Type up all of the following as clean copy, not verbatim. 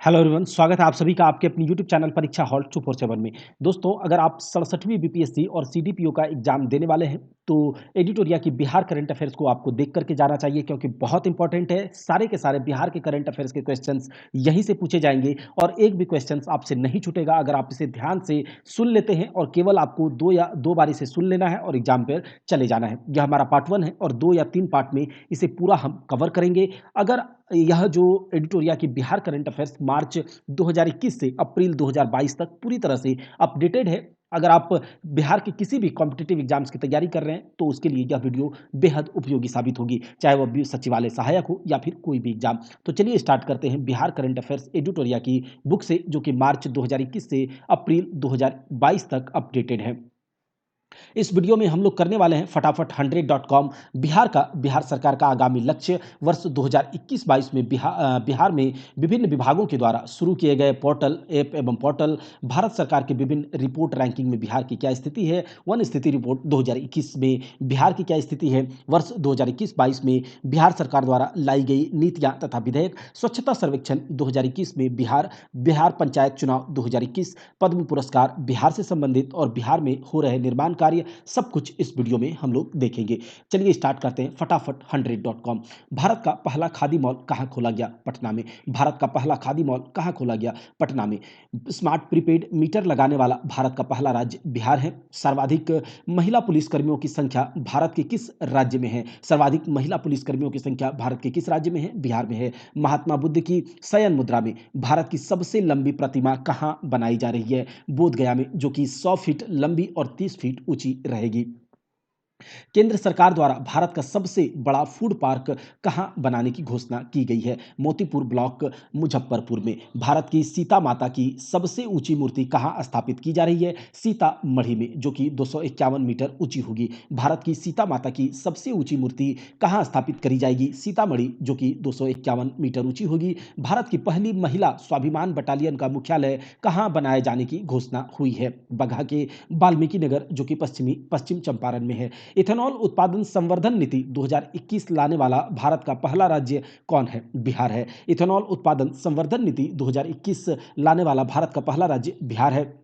Hello everyone, स्वागत है आप सभी का आपके अपनी यूट्यूब चैनल परीक्षा हॉल 247 में। दोस्तों, अगर आप 67वीं बीपीएससी और सीडीपीओ का एग्जाम देने वाले हैं, तो एडिटोरिया की बिहार करंट अफेयर्स को आपको देख करके जाना चाहिए क्योंकि बहुत इंपॉर्टेंट है। सारे के सारे बिहार के करंट अफेयर्स के क्वेश्चंस यहीं से पूछे जाएंगे और एक भी क्वेश्चंस आपसे नहीं छूटेगा अगर आप इसे ध्यान से सुन लेते हैं और केवल आपको दो बारी से सुन लेना है और एग्जाम पर चले जाना है। यह हमारा पार्ट 1 है और 2 या 3 पार्ट में इसे पूरा हम कवर करेंगे। अगर यह जो एडिटोरिया की बिहार करंट अफेयर्स मार्च 2021 से अप्रैल 2022 तक पूरी तरह से अपडेटेड है। अगर आप बिहार के किसी भी कॉम्पिटिटिव एग्जाम्स की तैयारी कर रहे हैं तो उसके लिए यह वीडियो बेहद उपयोगी साबित होगी, चाहे वह सचिवालय सहायक हो या फिर कोई भी एग्जाम। तो चलिए स्टार्ट करते हैं बिहार करंट अफेयर्स एडिटोरिया की बुक से, जो कि मार्च 2021 से अप्रैल 2022 तक अपडेटेड है। इस वीडियो में हम लोग करने वाले हैं फटाफट 100.com बिहार सरकार का आगामी लक्ष्य वर्ष 2021-22 में बिहार में विभिन्न विभागों के द्वारा शुरू किए गए पोर्टल ऐप एवं पोर्टल, भारत सरकार के विभिन्न रिपोर्ट रैंकिंग में बिहार की क्या स्थिति है, वन स्थिति रिपोर्ट 2021 में बिहार की क्या स्थिति है, वर्ष 2021-22 में बिहार सरकार द्वारा लाई गई नीतियां तथा विधेयक, स्वच्छता सर्वेक्षण 2021 में बिहार बिहार पंचायत चुनाव 2021, पद्म पुरस्कार बिहार से संबंधित और बिहार में हो रहे निर्माण कार्य, सब कुछ इस वीडियो में हम लोग देखेंगे। चलिए स्टार्ट करते हैं फटाफट 100.com। भारत का पहला खादी मॉल कहाँ खोला गया? पटना में। भारत का पहला खादी मॉल कहाँ खोला गया? पटना में। स्मार्ट प्रीपेड मीटर लगाने वाला भारत का पहला राज्य बिहार है। सर्वाधिक महिला पुलिसकर्मियों की संख्या भारत के किस राज्य में है? सर्वाधिक महिला पुलिसकर्मियों की संख्या भारत के किस राज्य में है? बिहार में है। महात्मा बुद्ध की शयन मुद्रा में भारत की सबसे लंबी प्रतिमा कहाँ बनाई जा रही है? बोध गया में, जो कि 100 फीट लंबी और 30 फीट ऊंची रहेगी। केंद्र सरकार द्वारा भारत का सबसे बड़ा फूड पार्क कहाँ बनाने की घोषणा की गई है? मोतीपुर ब्लॉक, मुजफ्फरपुर में। भारत की सीता माता की सबसे ऊंची मूर्ति कहाँ स्थापित की जा रही है? सीतामढ़ी में, जो कि 251 मीटर ऊंची होगी। भारत की सीता माता की सबसे ऊंची मूर्ति कहाँ स्थापित करी जाएगी? सीतामढ़ी, जो कि 251 मीटर ऊंची होगी। भारत की पहली महिला स्वाभिमान बटालियन का मुख्यालय कहाँ बनाए जाने की घोषणा हुई है? बगहा के वाल्मीकि नगर, जो कि पश्चिम चंपारण में है। इथेनॉल उत्पादन संवर्धन नीति 2021 लाने वाला भारत का पहला राज्य कौन है? बिहार है। इथेनॉल उत्पादन संवर्धन नीति 2021 लाने वाला भारत का पहला राज्य बिहार है।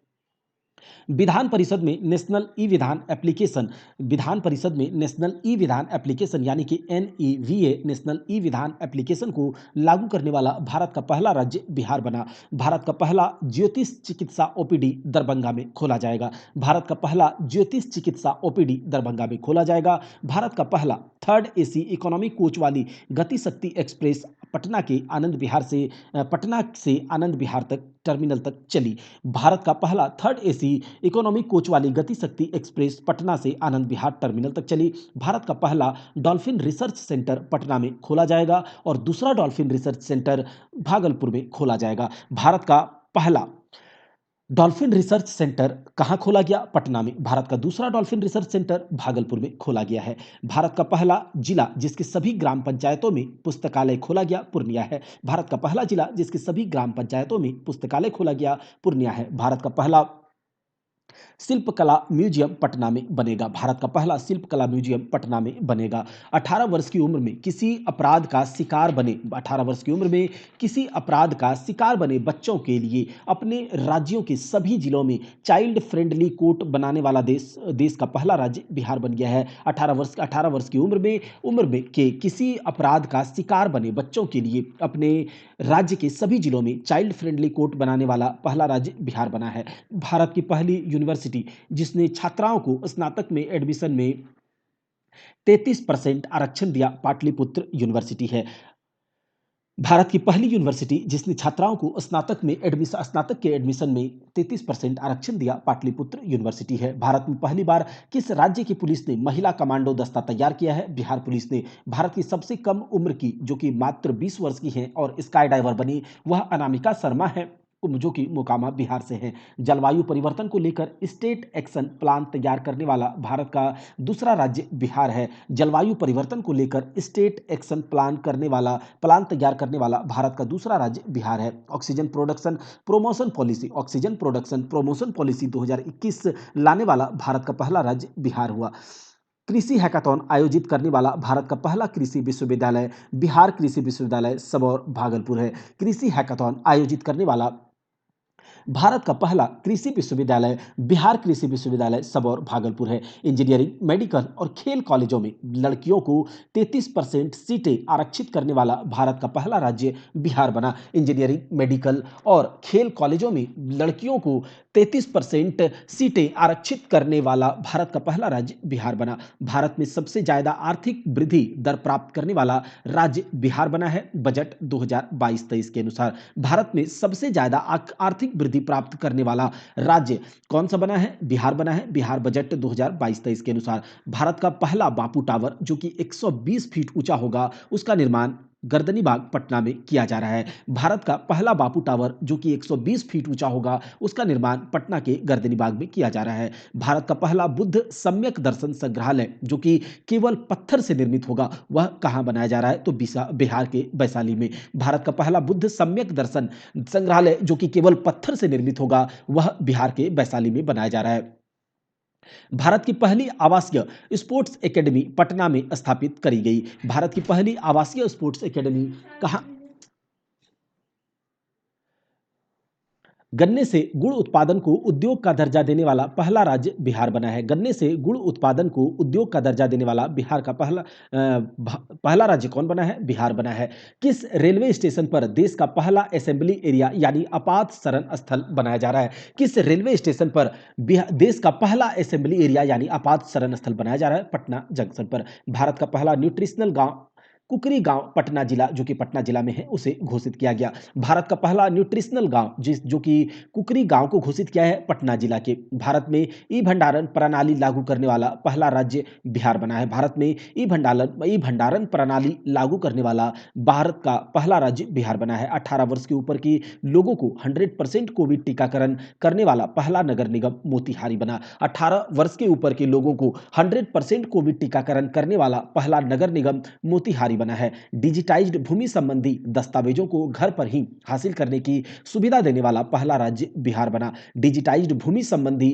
विधान परिषद में नेशनल ई विधान एप्लीकेशन विधान परिषद में नेशनल ई विधान एप्लीकेशन यानी कि एनईवीए नेशनल ई विधान एप्लीकेशन को लागू करने वाला भारत का पहला राज्य बिहार बना। भारत का पहला ज्योतिष चिकित्सा ओपीडी दरभंगा में खोला जाएगा। भारत का पहला ज्योतिष चिकित्सा ओपीडी दरभंगा में खोला जाएगा। भारत का पहला थर्ड एसी इकोनॉमी कोच वाली गति शक्ति एक्सप्रेस पटना से आनंद विहार तक टर्मिनल तक चली। भारत का पहला थर्ड एसी इकोनॉमी कोच वाली गति शक्ति एक्सप्रेस पटना से आनंद विहार टर्मिनल तक चली। भारत का पहला डॉल्फिन रिसर्च सेंटर पटना में खोला जाएगा और दूसरा डॉल्फिन रिसर्च सेंटर भागलपुर में खोला जाएगा। भारत का पहला डॉल्फिन रिसर्च सेंटर कहाँ खोला गया? पटना में। भारत का दूसरा डॉल्फिन रिसर्च सेंटर भागलपुर में खोला गया है। भारत का पहला जिला जिसके सभी ग्राम पंचायतों में पुस्तकालय खोला गया, पूर्णिया है। भारत का पहला जिला जिसके सभी ग्राम पंचायतों में पुस्तकालय खोला गया, पूर्णिया है। भारत का पहला शिल्पकला म्यूजियम पटना में बनेगा। भारत का पहला शिल्पकला म्यूजियम पटना में बनेगा। 18 वर्ष की उम्र में किसी अपराध का शिकार बने 18 वर्ष की उम्र में किसी अपराध का शिकार बने बच्चों के लिए अपने राज्यों के सभी जिलों में चाइल्ड फ्रेंडली कोर्ट बनाने वाला देश का पहला राज्य बिहार बन गया है। 18 वर्ष की उम्र में के किसी अपराध का शिकार बने बच्चों के लिए अपने राज्य के सभी जिलों में चाइल्ड फ्रेंडली कोर्ट बनाने वाला पहला राज्य बिहार बना है। भारत की पहली यूनिवर्सिटी जिसने छात्राओं को स्नातक में एडमिशन में 33% आरक्षण दिया, पाटलिपुत्र यूनिवर्सिटी है। भारत की पहली यूनिवर्सिटी जिसने छात्राओं को स्नातक के एडमिशन में 33% आरक्षण दिया, पाटलिपुत्र यूनिवर्सिटी है। भारत में पहली बार किस राज्य की पुलिस ने महिला कमांडो दस्ता तैयार किया है? बिहार पुलिस ने। भारत की सबसे कम उम्र की, जो कि मात्र 20 वर्ष की है और स्काई डाइवर बनी, वह अनामिका शर्मा है, जो कि मोकामा बिहार से हैं। जलवायु परिवर्तन को लेकर स्टेट एक्शन प्लान तैयार करने वाला भारत का दूसरा राज्य बिहार है। जलवायु परिवर्तन को लेकर स्टेट एक्शन प्लान तैयार करने वाला भारत का दूसरा राज्य बिहार है। ऑक्सीजन प्रोडक्शन प्रमोशन पॉलिसी 2021 लाने वाला भारत का पहला राज्य बिहार हुआ। कृषि हैकाथॉन आयोजित करने वाला भारत का पहला कृषि विश्वविद्यालय बिहार कृषि विश्वविद्यालय सबौर भागलपुर है। कृषि हैकाथॉन आयोजित करने वाला भारत का पहला कृषि विश्वविद्यालय बिहार कृषि विश्वविद्यालय सबौर भागलपुर है। इंजीनियरिंग, मेडिकल और खेल कॉलेजों में लड़कियों को 33% सीटें आरक्षित करने वाला भारत का पहला राज्य बिहार बना। इंजीनियरिंग, मेडिकल और खेल कॉलेजों में लड़कियों को 33% सीटें आरक्षित करने वाला भारत का पहला राज्य बिहार बना। भारत में सबसे ज्यादा आर्थिक वृद्धि दर प्राप्त करने वाला राज्य बिहार बना है। बजट 2022-23 के अनुसार भारत में सबसे ज्यादा आर्थिक वृद्धि प्राप्त करने वाला राज्य कौन सा बना है? बिहार बना है। बिहार बजट 2022-23 के अनुसार भारत का पहला बापू टावर जो कि 120 फीट ऊंचा होगा, उसका निर्माण गर्दनीबाग पटना में किया जा रहा है। भारत का पहला बापू टावर जो कि 120 फीट ऊंचा होगा, उसका निर्माण पटना के गर्दनीबाग में किया जा रहा है। भारत का पहला बुद्ध सम्यक दर्शन संग्रहालय जो कि केवल पत्थर से निर्मित होगा, वह कहां बनाया जा रहा है? तो बिहार के वैशाली में। भारत का पहला बुद्ध सम्यक दर्शन संग्रहालय जो कि केवल पत्थर से निर्मित होगा, वह बिहार के वैशाली में बनाया जा रहा है। भारत की पहली आवासीय स्पोर्ट्स एकेडमी पटना में स्थापित करी गई। भारत की पहली आवासीय स्पोर्ट्स एकेडमी कहाँ? गन्ने से गुड़ उत्पादन को उद्योग का दर्जा देने वाला पहला राज्य बिहार बना है। गन्ने से गुड़ उत्पादन को उद्योग का दर्जा देने वाला बिहार का पहला राज्य कौन बना है? बिहार बना है। किस रेलवे स्टेशन पर देश का पहला असेंबली एरिया यानी आपात शरण स्थल बनाया जा रहा है? किस रेलवे स्टेशन पर देश का पहला असेंबली एरिया यानी आपात शरण स्थल बनाया जा रहा है? पटना जंक्शन पर। भारत का पहला न्यूट्रिशनल गांव कुकरी गांव पटना जिला जो कि पटना जिला में है, उसे घोषित किया गया। भारत का पहला न्यूट्रिशनल गांव जो कि कुकरी गांव को घोषित किया है पटना जिला के। भारत में ई भंडारण प्रणाली लागू करने वाला पहला राज्य बिहार बना है। भारत में ई भंडारण प्रणाली लागू करने वाला भारत का पहला राज्य बिहार बना है। 18 वर्ष के ऊपर की लोगों को 100% कोविड टीकाकरण करने वाला पहला नगर निगम मोतिहारी बना। 18 वर्ष के ऊपर के लोगों को 100% कोविड टीकाकरण करने वाला पहला नगर निगम मोतिहारी बना है। डिजिटाइज्ड भूमि संबंधी दस्तावेजों को घर पर ही हासिल करने की सुविधा देने वाला पहला राज्य बिहार बना। डिजिटाइज्ड भूमि संबंधी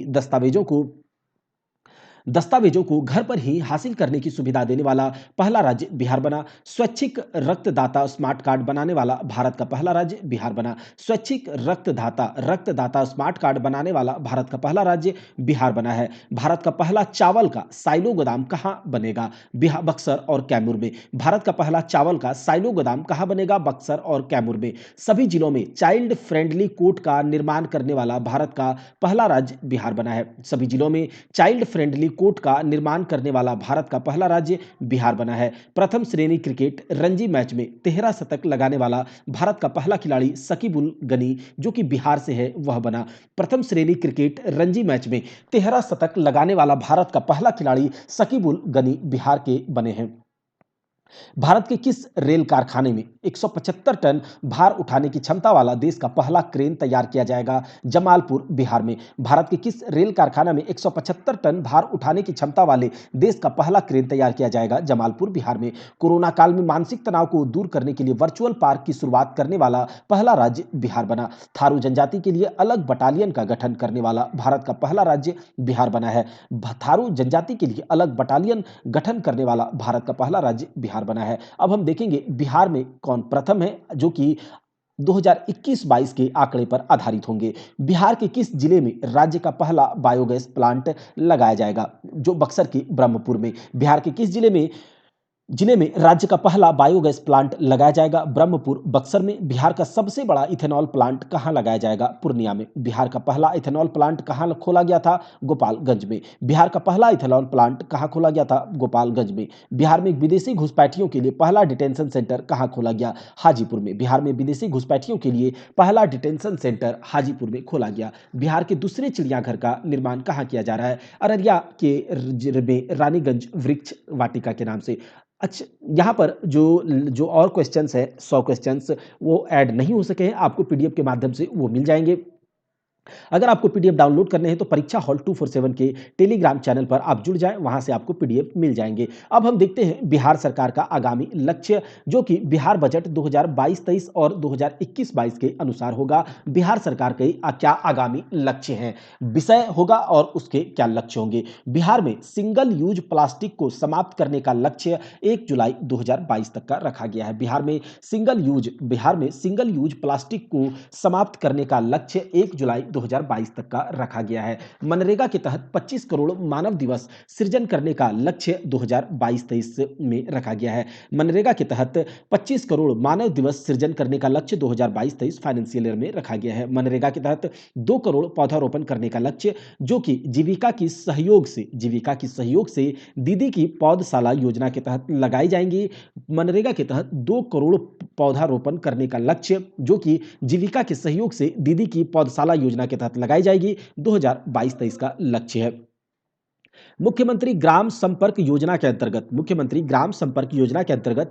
दस्तावेजों को घर पर ही हासिल करने की सुविधा देने वाला पहला राज्य बिहार बना। स्वैच्छिक रक्तदाता स्मार्ट कार्ड बनाने वाला भारत का पहला राज्य बिहार बना। स्वैच्छिक रक्तदाता स्मार्ट कार्ड बनाने वाला भारत का पहला राज्य बिहार बना है। भारत का पहला चावल का साइलो गोदाम कहां बनेगा? बिहार, बक्सर और कैमूर में। भारत का पहला चावल का साइलो गोदाम कहां बनेगा? बक्सर और कैमूर में। सभी जिलों में चाइल्ड फ्रेंडली कोर्ट का निर्माण करने वाला भारत का पहला राज्य बिहार बना है। सभी जिलों में चाइल्ड फ्रेंडली कोर्ट का निर्माण करने वाला भारत का पहला राज्य बिहार बना है। प्रथम श्रेणी क्रिकेट रणजी मैच में 13 शतक लगाने वाला भारत का पहला खिलाड़ी सकीब उल गनी जो कि बिहार से है, वह बना। प्रथम श्रेणी क्रिकेट रणजी मैच में 13 शतक लगाने वाला भारत का पहला खिलाड़ी सकीब उल गनी बिहार के बने हैं। भारत के किस रेल कारखाने में 175 टन भार उठाने की क्षमता वाला देश का पहला क्रेन तैयार किया जाएगा? जमालपुर बिहार में। भारत के किस रेल कारखाना में 175 टन भार उठाने की क्षमता वाले देश का पहला क्रेन तैयार किया जाएगा? जमालपुर बिहार में। कोरोना काल में मानसिक तनाव को दूर करने के लिए वर्चुअल पार्क की शुरुआत करने वाला पहला राज्य बिहार बना। थारू जनजाति के लिए अलग बटालियन का गठन करने वाला भारत का पहला राज्य बिहार बना है। थारू जनजाति के लिए अलग बटालियन गठन करने वाला भारत का पहला राज्य बिहार बना है। अब हम देखेंगे बिहार में कौन प्रथम है, जो कि 2021-22 के आंकड़े पर आधारित होंगे। बिहार के किस जिले में राज्य का पहला बायोगैस प्लांट लगाया जाएगा? जो बक्सर के ब्रह्मपुर में। बिहार के किस जिले में राज्य का पहला बायोगैस प्लांट लगाया जाएगा? ब्रह्मपुर बक्सर में। बिहार का सबसे बड़ा इथेनॉल प्लांट कहां लगाया जाएगा? पूर्णिया में। बिहार का पहला इथेनॉल प्लांट कहां खोला गया था? गोपालगंज में। बिहार का पहला इथेनॉल प्लांट कहां खोला गया था? गोपालगंज में। बिहार में विदेशी घुसपैठियों के लिए पहला डिटेंशन सेंटर कहां खोला गया? हाजीपुर में। बिहार में विदेशी घुसपैठियों के लिए पहला डिटेंशन सेंटर हाजीपुर में खोला गया। बिहार के दूसरे चिड़ियाघर का निर्माण कहां किया जा रहा है? अररिया में रानीगंज वृक्ष वाटिका के नाम से। अच्छा, यहाँ पर जो और क्वेश्चंस है 100 क्वेश्चंस वो ऐड नहीं हो सके हैं, आपको पीडीएफ के माध्यम से वो मिल जाएंगे। अगर आपको पीडीएफ डाउनलोड करने हैं तो परीक्षा हॉल 247 के टेलीग्राम चैनल पर आप जुड़ जाएं, वहां से आपको पीडीएफ मिल जाएंगे। अब हम देखते हैं बिहार सरकार का आगामी लक्ष्य, जो कि बिहार बजट 2022-23 और 2021-22 के अनुसार होगा। बिहार सरकार के क्या आगामी लक्ष्य हैं, विषय होगा और उसके क्या लक्ष्य होंगे। बिहार में सिंगल यूज प्लास्टिक को समाप्त करने का लक्ष्य 1 जुलाई 2022 तक का रखा गया है। बिहार में सिंगल यूज प्लास्टिक को समाप्त करने का लक्ष्य 1 जुलाई 2022 तक का रखा गया है। मनरेगा के तहत 25 करोड़ मानव दिवस सृजन करने का लक्ष्य 2022-23 में रखा गया है। मनरेगा के तहत 25 करोड़ मानव दिवस सृजन करने का लक्ष्य 2022-23 फाइनेंशियल ईयर में रखा गया है। मनरेगा के तहत 2 करोड़ पौधारोपण करने का लक्ष्य, जो कि जीविका की सहयोग से दीदी की पौधशाला योजना के तहत लगाई जाएंगी। मनरेगा के तहत 2 करोड़ पौधारोपण करने का लक्ष्य, जो कि जीविका के सहयोग से दीदी की पौधशाला योजना के तहत लगाई जाएगी, 2022-23 का लक्ष्य है। मुख्यमंत्री ग्राम संपर्क योजना के अंतर्गत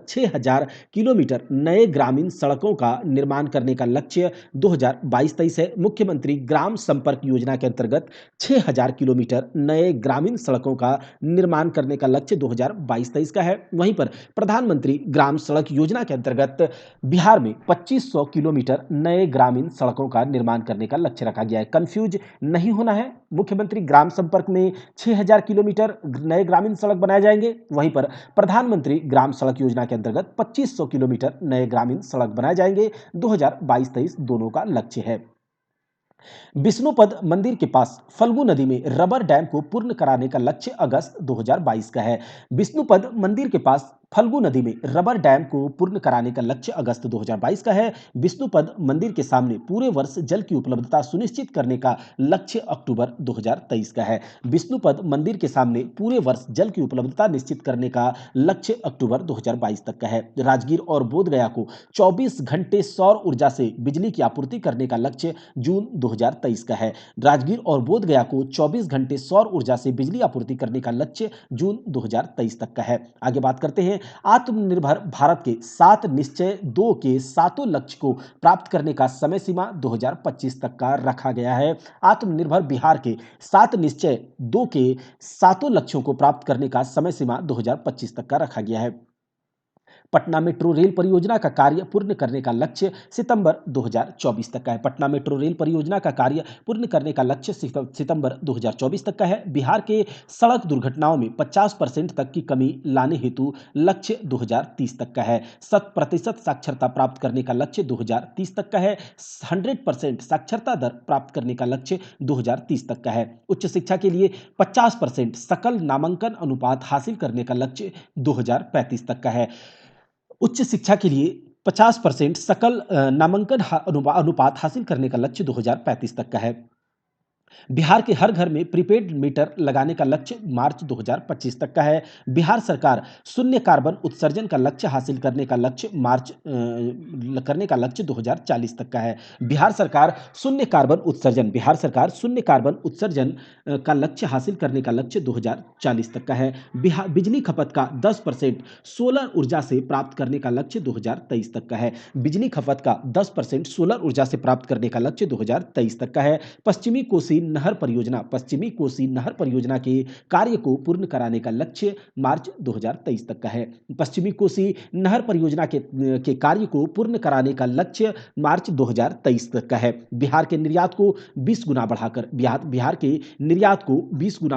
6000 किलोमीटर नए ग्रामीण सड़कों का निर्माण करने का लक्ष्य 2022-23 है। मुख्यमंत्री ग्राम संपर्क योजना के अंतर्गत 6000 किलोमीटर नए ग्रामीण सड़कों का निर्माण करने का लक्ष्य 2022-23 का है। वहीं पर प्रधानमंत्री ग्राम सड़क योजना के अंतर्गत बिहार में 2500 किलोमीटर नए ग्रामीण सड़कों का निर्माण करने का लक्ष्य रखा गया है। कंफ्यूज नहीं होना है, मुख्यमंत्री ग्राम संपर्क में 6000 किलोमीटर नए ग्रामीण सड़क बनाए जाएंगे, वहीं पर प्रधानमंत्री ग्राम सड़क योजना के अंतर्गत 2500 किलोमीटर नए ग्रामीण सड़क बनाए जाएंगे। 2022-23 दोनों का लक्ष्य है। विष्णुपद मंदिर के पास फल्गु नदी में रबर डैम को पूर्ण कराने का लक्ष्य अगस्त 2022 का है। विष्णुपद मंदिर के पास फल्गु नदी में रबर डैम को पूर्ण कराने का लक्ष्य अगस्त 2022 का है। विष्णुपद मंदिर के सामने पूरे वर्ष जल की उपलब्धता सुनिश्चित करने का लक्ष्य अक्टूबर 2023 का है। विष्णुपद मंदिर के सामने पूरे वर्ष जल की उपलब्धता निश्चित करने का लक्ष्य अक्टूबर 2022 तक का है। राजगीर और बोधगया को 24 घंटे सौर ऊर्जा से बिजली की आपूर्ति करने का लक्ष्य जून 2023 का है। राजगीर और बोधगया को 24 घंटे सौर ऊर्जा से बिजली आपूर्ति करने का लक्ष्य जून 2023 तक का है। आगे बात करते हैं आत्मनिर्भर भारत के 7 निश्चय 2 के सातों लक्ष्य को प्राप्त करने का समय सीमा 2025 तक का रखा गया है। आत्मनिर्भर बिहार के 7 निश्चय 2 के सातों लक्ष्यों को प्राप्त करने का समय सीमा 2025 तक का रखा गया है। पटना मेट्रो रेल परियोजना का कार्य पूर्ण करने का लक्ष्य सितंबर 2024 तक का है। पटना मेट्रो रेल परियोजना का कार्य पूर्ण करने का लक्ष्य सितंबर 2024 तक का है। बिहार के सड़क दुर्घटनाओं में 50% तक की कमी लाने हेतु लक्ष्य 2030 तक का है। 100% साक्षरता प्राप्त करने का लक्ष्य 2030 तक का है। 100% साक्षरता दर प्राप्त करने का लक्ष्य 2030 तक का है। उच्च शिक्षा के लिए 50% सकल नामांकन अनुपात हासिल करने का लक्ष्य 2035 तक का है। उच्च शिक्षा के लिए 50% सकल नामांकन अनुपात हासिल करने का लक्ष्य 2035 तक का है। बिहार के हर घर में प्रीपेड मीटर लगाने का लक्ष्य मार्च 2025 तक का है। बिहार सरकार शून्य कार्बन उत्सर्जन का लक्ष्य हासिल करने का लक्ष्य 2040 तक का है। बिहार सरकार शून्य कार्बन उत्सर्जन का लक्ष्य हासिल करने का लक्ष्य 2040 तक का है। बिहार बिजली खपत का 10% सोलर ऊर्जा से प्राप्त करने का लक्ष्य 2023 तक का है। बिजली खपत का 10% सोलर ऊर्जा से प्राप्त करने का लक्ष्य 2023 तक का है। पश्चिमी कोसी नहर परियोजना के कार्य को पूर्ण कराने का लक्ष्य मार्च 2023 तक का है। पश्चिमी कोसी नहर परियोजना के कार्य को पूर्ण कराने का लक्ष्य मार्च 2023 तक का है। बिहार के निर्यात को 20 गुना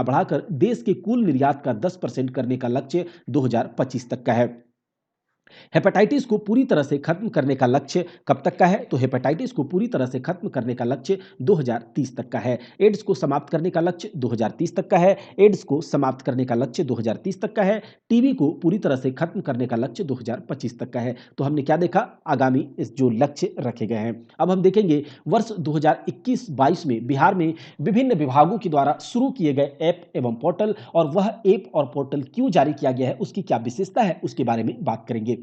बढ़ाकर देश के कुल निर्यात का 10% करने का लक्ष्य 2025 तक का है। हेपेटाइटिस को पूरी तरह से खत्म करने का लक्ष्य कब तक का है? तो हेपेटाइटिस को पूरी तरह से खत्म करने का लक्ष्य 2030 तक का है। एड्स को समाप्त करने का लक्ष्य 2030 तक का है। एड्स को समाप्त करने का लक्ष्य 2030 तक का है। टीबी को पूरी तरह से खत्म करने का लक्ष्य 2025 तक का है। तो हमने क्या देखा? आगामी इस जो लक्ष्य रखे गए हैं। अब हम देखेंगे वर्ष 2021-22 में बिहार में विभिन्न विभागों के द्वारा शुरू किए गए ऐप एवं पोर्टल, और वह ऐप और पोर्टल क्यों जारी किया गया है, उसकी क्या विशेषता है, उसके बारे में बात करेंगे।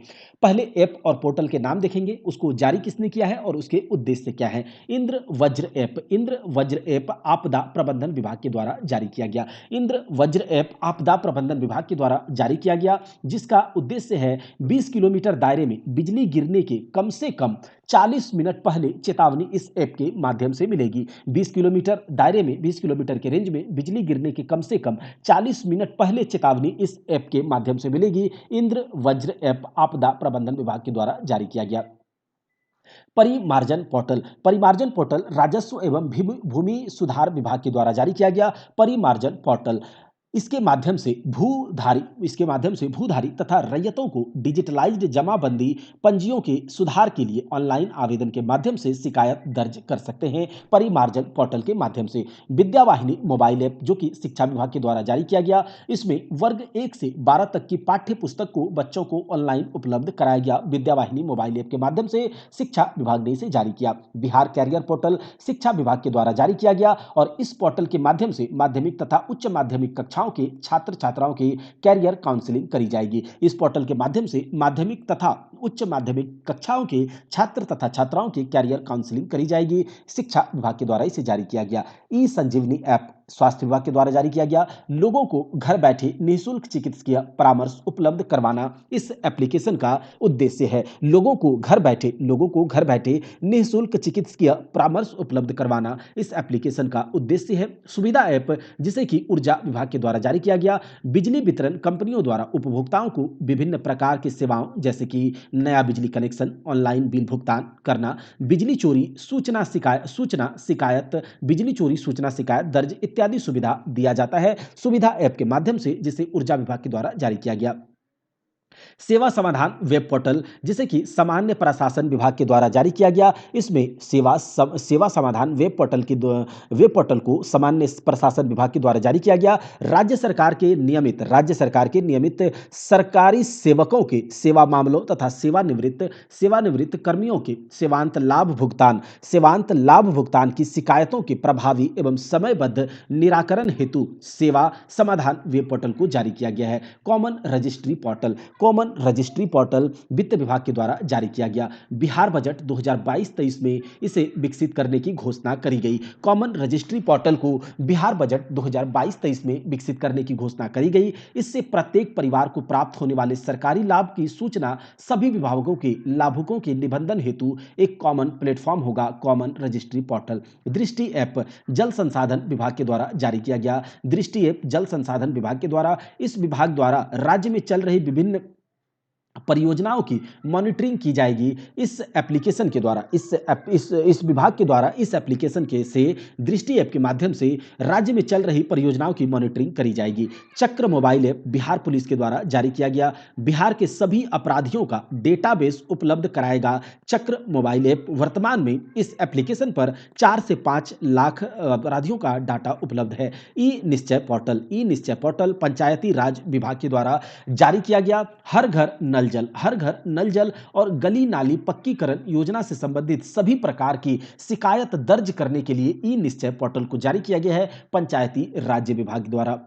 पहले ऐप और पोर्टल के नाम देखेंगे, उसको जारी किसने किया है और उसके उद्देश्य क्या है। इंद्र वज्र ऐप आपदा प्रबंधन विभाग के द्वारा जारी किया गया। इंद्र वज्र ऐप आपदा प्रबंधन विभाग के द्वारा जारी किया गया, जिसका उद्देश्य है 20 किलोमीटर दायरे में बिजली गिरने के कम से कम 40 मिनट पहले चेतावनी इस ऐप के माध्यम से मिलेगी। 20 किलोमीटर दायरे में, 20 किलोमीटर के रेंज में बिजली गिरने के कम से कम 40 मिनट पहले चेतावनी इस ऐप के माध्यम से मिलेगी। इंद्र वज्र ऐप आपदा प्रबंधन विभाग के द्वारा जारी किया गया। परिमार्जन पोर्टल राजस्व एवं भूमि सुधार विभाग के द्वारा जारी किया गया। परिमार्जन पोर्टल इसके माध्यम से भूधारी तथा रैयतों को डिजिटलाइज्ड जमाबंदी पंजियों के सुधार के लिए ऑनलाइन आवेदन के माध्यम से शिकायत दर्ज कर सकते हैं। परिमार्जन पोर्टल के माध्यम से विद्यावाहिनी मोबाइल ऐप, जो कि शिक्षा विभाग के द्वारा जारी किया गया, इसमें वर्ग 1 से 12 तक की पाठ्य पुस्तक को बच्चों को ऑनलाइन उपलब्ध कराया गया। विद्यावाहिनी मोबाइल ऐप के माध्यम से शिक्षा विभाग ने इसे जारी किया। बिहार कैरियर पोर्टल शिक्षा विभाग के द्वारा जारी किया गया और इस पोर्टल के माध्यम से माध्यमिक तथा उच्च माध्यमिक कक्षाओं के छात्र छात्राओं की कैरियर काउंसलिंग करी जाएगी। इस पोर्टल के माध्यम से माध्यमिक तथा उच्च माध्यमिक कक्षाओं के छात्र तथा छात्राओं की कैरियर काउंसलिंग करी जाएगी। शिक्षा विभाग के द्वारा इसे जारी किया गया। ई संजीवनी ऐप स्वास्थ्य विभाग के द्वारा जारी किया गया। लोगों को घर बैठे निःशुल्क चिकित्सकीय परामर्श उपलब्ध करवाना इस एप्लीकेशन का उद्देश्य है। लोगों को घर बैठे निःशुल्क चिकित्सकीय परामर्श उपलब्ध करवाना इस एप्लीकेशन का उद्देश्य है। सुविधा ऐप, जिसे कि ऊर्जा विभाग के द्वारा जारी किया गया। बिजली वितरण कंपनियों द्वारा उपभोक्ताओं को विभिन्न प्रकार की सेवाओं, जैसे कि नया बिजली कनेक्शन, ऑनलाइन बिल भुगतान करना, बिजली चोरी सूचना शिकायत बिजली चोरी सूचना शिकायत दर्ज इत्यादि सुविधा दिया जाता है। सुविधा ऐप के माध्यम से, जिसे ऊर्जा विभाग के द्वारा जारी किया गया। सेवा समाधान वेब पोर्टल, जिसे कि सामान्य प्रशासन विभाग के द्वारा जारी किया गया। इसमें सेवा समाधान वेब पोर्टल को सामान्य प्रशासन विभाग के द्वारा जारी किया गया। राज्य सरकार के नियमित सरकारी सेवकों के सेवा मामलों तथा सेवानिवृत्त कर्मियों के सेवांत लाभ भुगतान की शिकायतों के प्रभावी एवं समयबद्ध निराकरण हेतु सेवा समाधान वेब पोर्टल को जारी किया गया है। कॉमन रजिस्ट्री पोर्टल वित्त विभाग के द्वारा जारी किया गया। बिहार बजट 2022-23 में इसे विकसित करने की घोषणा करी गई। कॉमन रजिस्ट्री पोर्टल को बिहार बजट 2022-23 में विकसित करने की घोषणा करी गई। इससे प्रत्येक परिवार को प्राप्त होने वाले सरकारी लाभ की सूचना सभी विभागों के लाभुकों के निबंधन हेतु एक कॉमन प्लेटफॉर्म होगा। Common registry portal. दृष्टि ऐप जल संसाधन विभाग के द्वारा जारी किया गया। दृष्टि ऐप जल संसाधन विभाग के द्वारा, इस विभाग द्वारा राज्य में चल रही विभिन्न परियोजनाओं की मॉनिटरिंग की जाएगी। इस एप्लीकेशन के द्वारा, इस विभाग के द्वारा इस एप्लीकेशन के से दृष्टि ऐप के माध्यम से राज्य में चल रही परियोजनाओं की मॉनिटरिंग करी जाएगी। चक्र मोबाइल ऐप बिहार पुलिस के द्वारा जारी किया गया। बिहार के सभी अपराधियों का डेटाबेस उपलब्ध कराएगा चक्र मोबाइल ऐप। वर्तमान में इस एप्लीकेशन पर 4 से 5 लाख अपराधियों का डाटा उपलब्ध है। ई निश्चय पोर्टल पंचायती राज विभाग के द्वारा जारी किया गया। हर घर नल जल और गली नाली पक्कीकरण योजना से संबंधित सभी प्रकार की शिकायत दर्ज करने के लिए ई निश्चय पोर्टल को जारी किया गया है पंचायती राज्य विभाग द्वारा।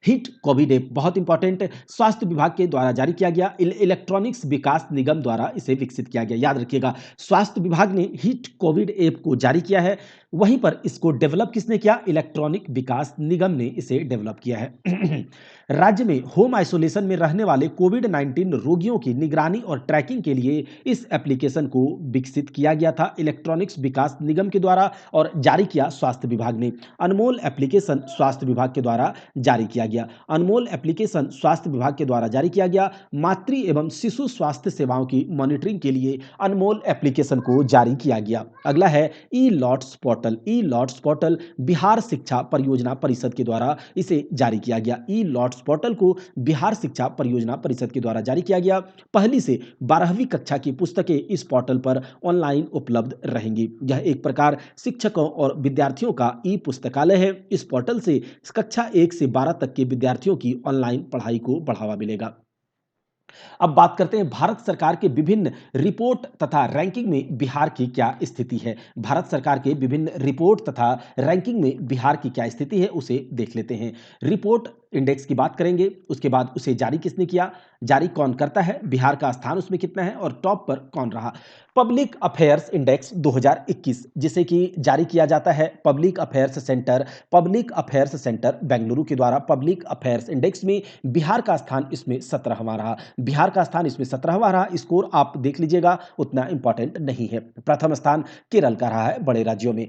हिट कोविड ऐप बहुत इंपॉर्टेंट, स्वास्थ्य विभाग के द्वारा जारी किया गया। इलेक्ट्रॉनिक्स विकास निगम द्वारा इसे विकसित किया गया। याद रखिएगा, स्वास्थ्य विभाग ने हिट कोविड ऐप को जारी किया है, वहीं पर इसको डेवलप किसने किया? इलेक्ट्रॉनिक विकास निगम ने इसे डेवलप किया है। राज्य में होम आइसोलेशन में रहने वाले कोविड-19 रोगियों की निगरानी और ट्रैकिंग के लिए इस एप्लीकेशन को विकसित किया गया था इलेक्ट्रॉनिक्स विकास निगम के द्वारा और जारी किया स्वास्थ्य विभाग ने। अनमोल एप्लीकेशन स्वास्थ्य विभाग के द्वारा जारी किया गया। अनमोल एप्लीकेशन स्वास्थ्य विभाग के द्वारा जारी किया गया। मातृ एवं शिशु स्वास्थ्य सेवाओं की मॉनिटरिंग के लिए अनमोल एप्लीकेशन को जारी किया गया। अगला है ई लॉट्स पोर्टल बिहार शिक्षा परियोजना परिषद के द्वारा इसे जारी किया गया। ई लॉट्स पोर्टल को बिहार शिक्षा परियोजना परिषद के द्वारा जारी किया गया। पहली से 12वीं कक्षा की पुस्तकें इस पोर्टल पर ऑनलाइन उपलब्ध रहेंगी। यह एक प्रकार शिक्षकों और विद्यार्थियों का ई पुस्तकालय है। इस पोर्टल से कक्षा 1 से 12 तक के विद्यार्थियों की ऑनलाइन पढ़ाई को बढ़ावा मिलेगा। अब बात करते हैं भारत सरकार के विभिन्न रिपोर्ट तथा रैंकिंग में बिहार की क्या स्थिति है। भारत सरकार के विभिन्न रिपोर्ट तथा रैंकिंग में बिहार की क्या स्थिति है, उसे देख लेते हैं। रिपोर्ट इंडेक्स की बात करेंगे, उसके बाद उसे जारी किसने किया, जारी कौन करता है, बिहार का स्थान उसमें कितना है और टॉप पर कौन रहा। पब्लिक अफेयर्स इंडेक्स 2021 जिसे कि जारी किया जाता है पब्लिक अफेयर्स सेंटर बेंगलुरु के द्वारा। पब्लिक अफेयर्स इंडेक्स में बिहार का स्थान इसमें 17वां रहा। बिहार का स्थान इसमें 17वां रहा। स्कोर आप देख लीजिएगा, उतना इंपॉर्टेंट नहीं है। प्रथम स्थान केरल का रहा है बड़े राज्यों में।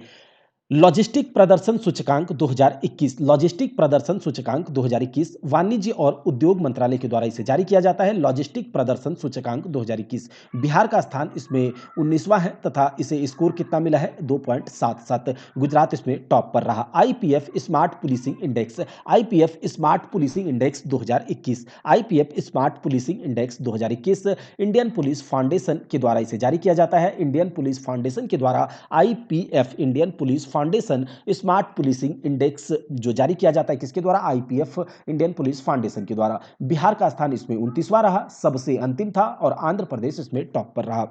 लॉजिस्टिक प्रदर्शन सूचकांक 2021, लॉजिस्टिक प्रदर्शन सूचकांक 2021 वाणिज्य और उद्योग मंत्रालय के द्वारा इसे जारी किया जाता है। लॉजिस्टिक प्रदर्शन सूचकांक 2021 बिहार का स्थान इसमें 19वां है तथा इसे स्कोर कितना मिला है, 2.77। गुजरात इसमें टॉप पर रहा। IPF smart policing index, IPF smart policing index 2021, IPF smart policing index 2021 Indian police foundation के द्वारा इसे जारी किया जाता है। इंडियन पुलिस फाउंडेशन के द्वारा IPF Indian police foundation smart policing index जो जारी किया जाता है किसके द्वारा, आईपीएफ इंडियन पुलिस फाउंडेशन के द्वारा। बिहार का स्थान इसमें 29वां रहा, सबसे अंतिम था, और आंध्र प्रदेश इसमें टॉप पर रहा।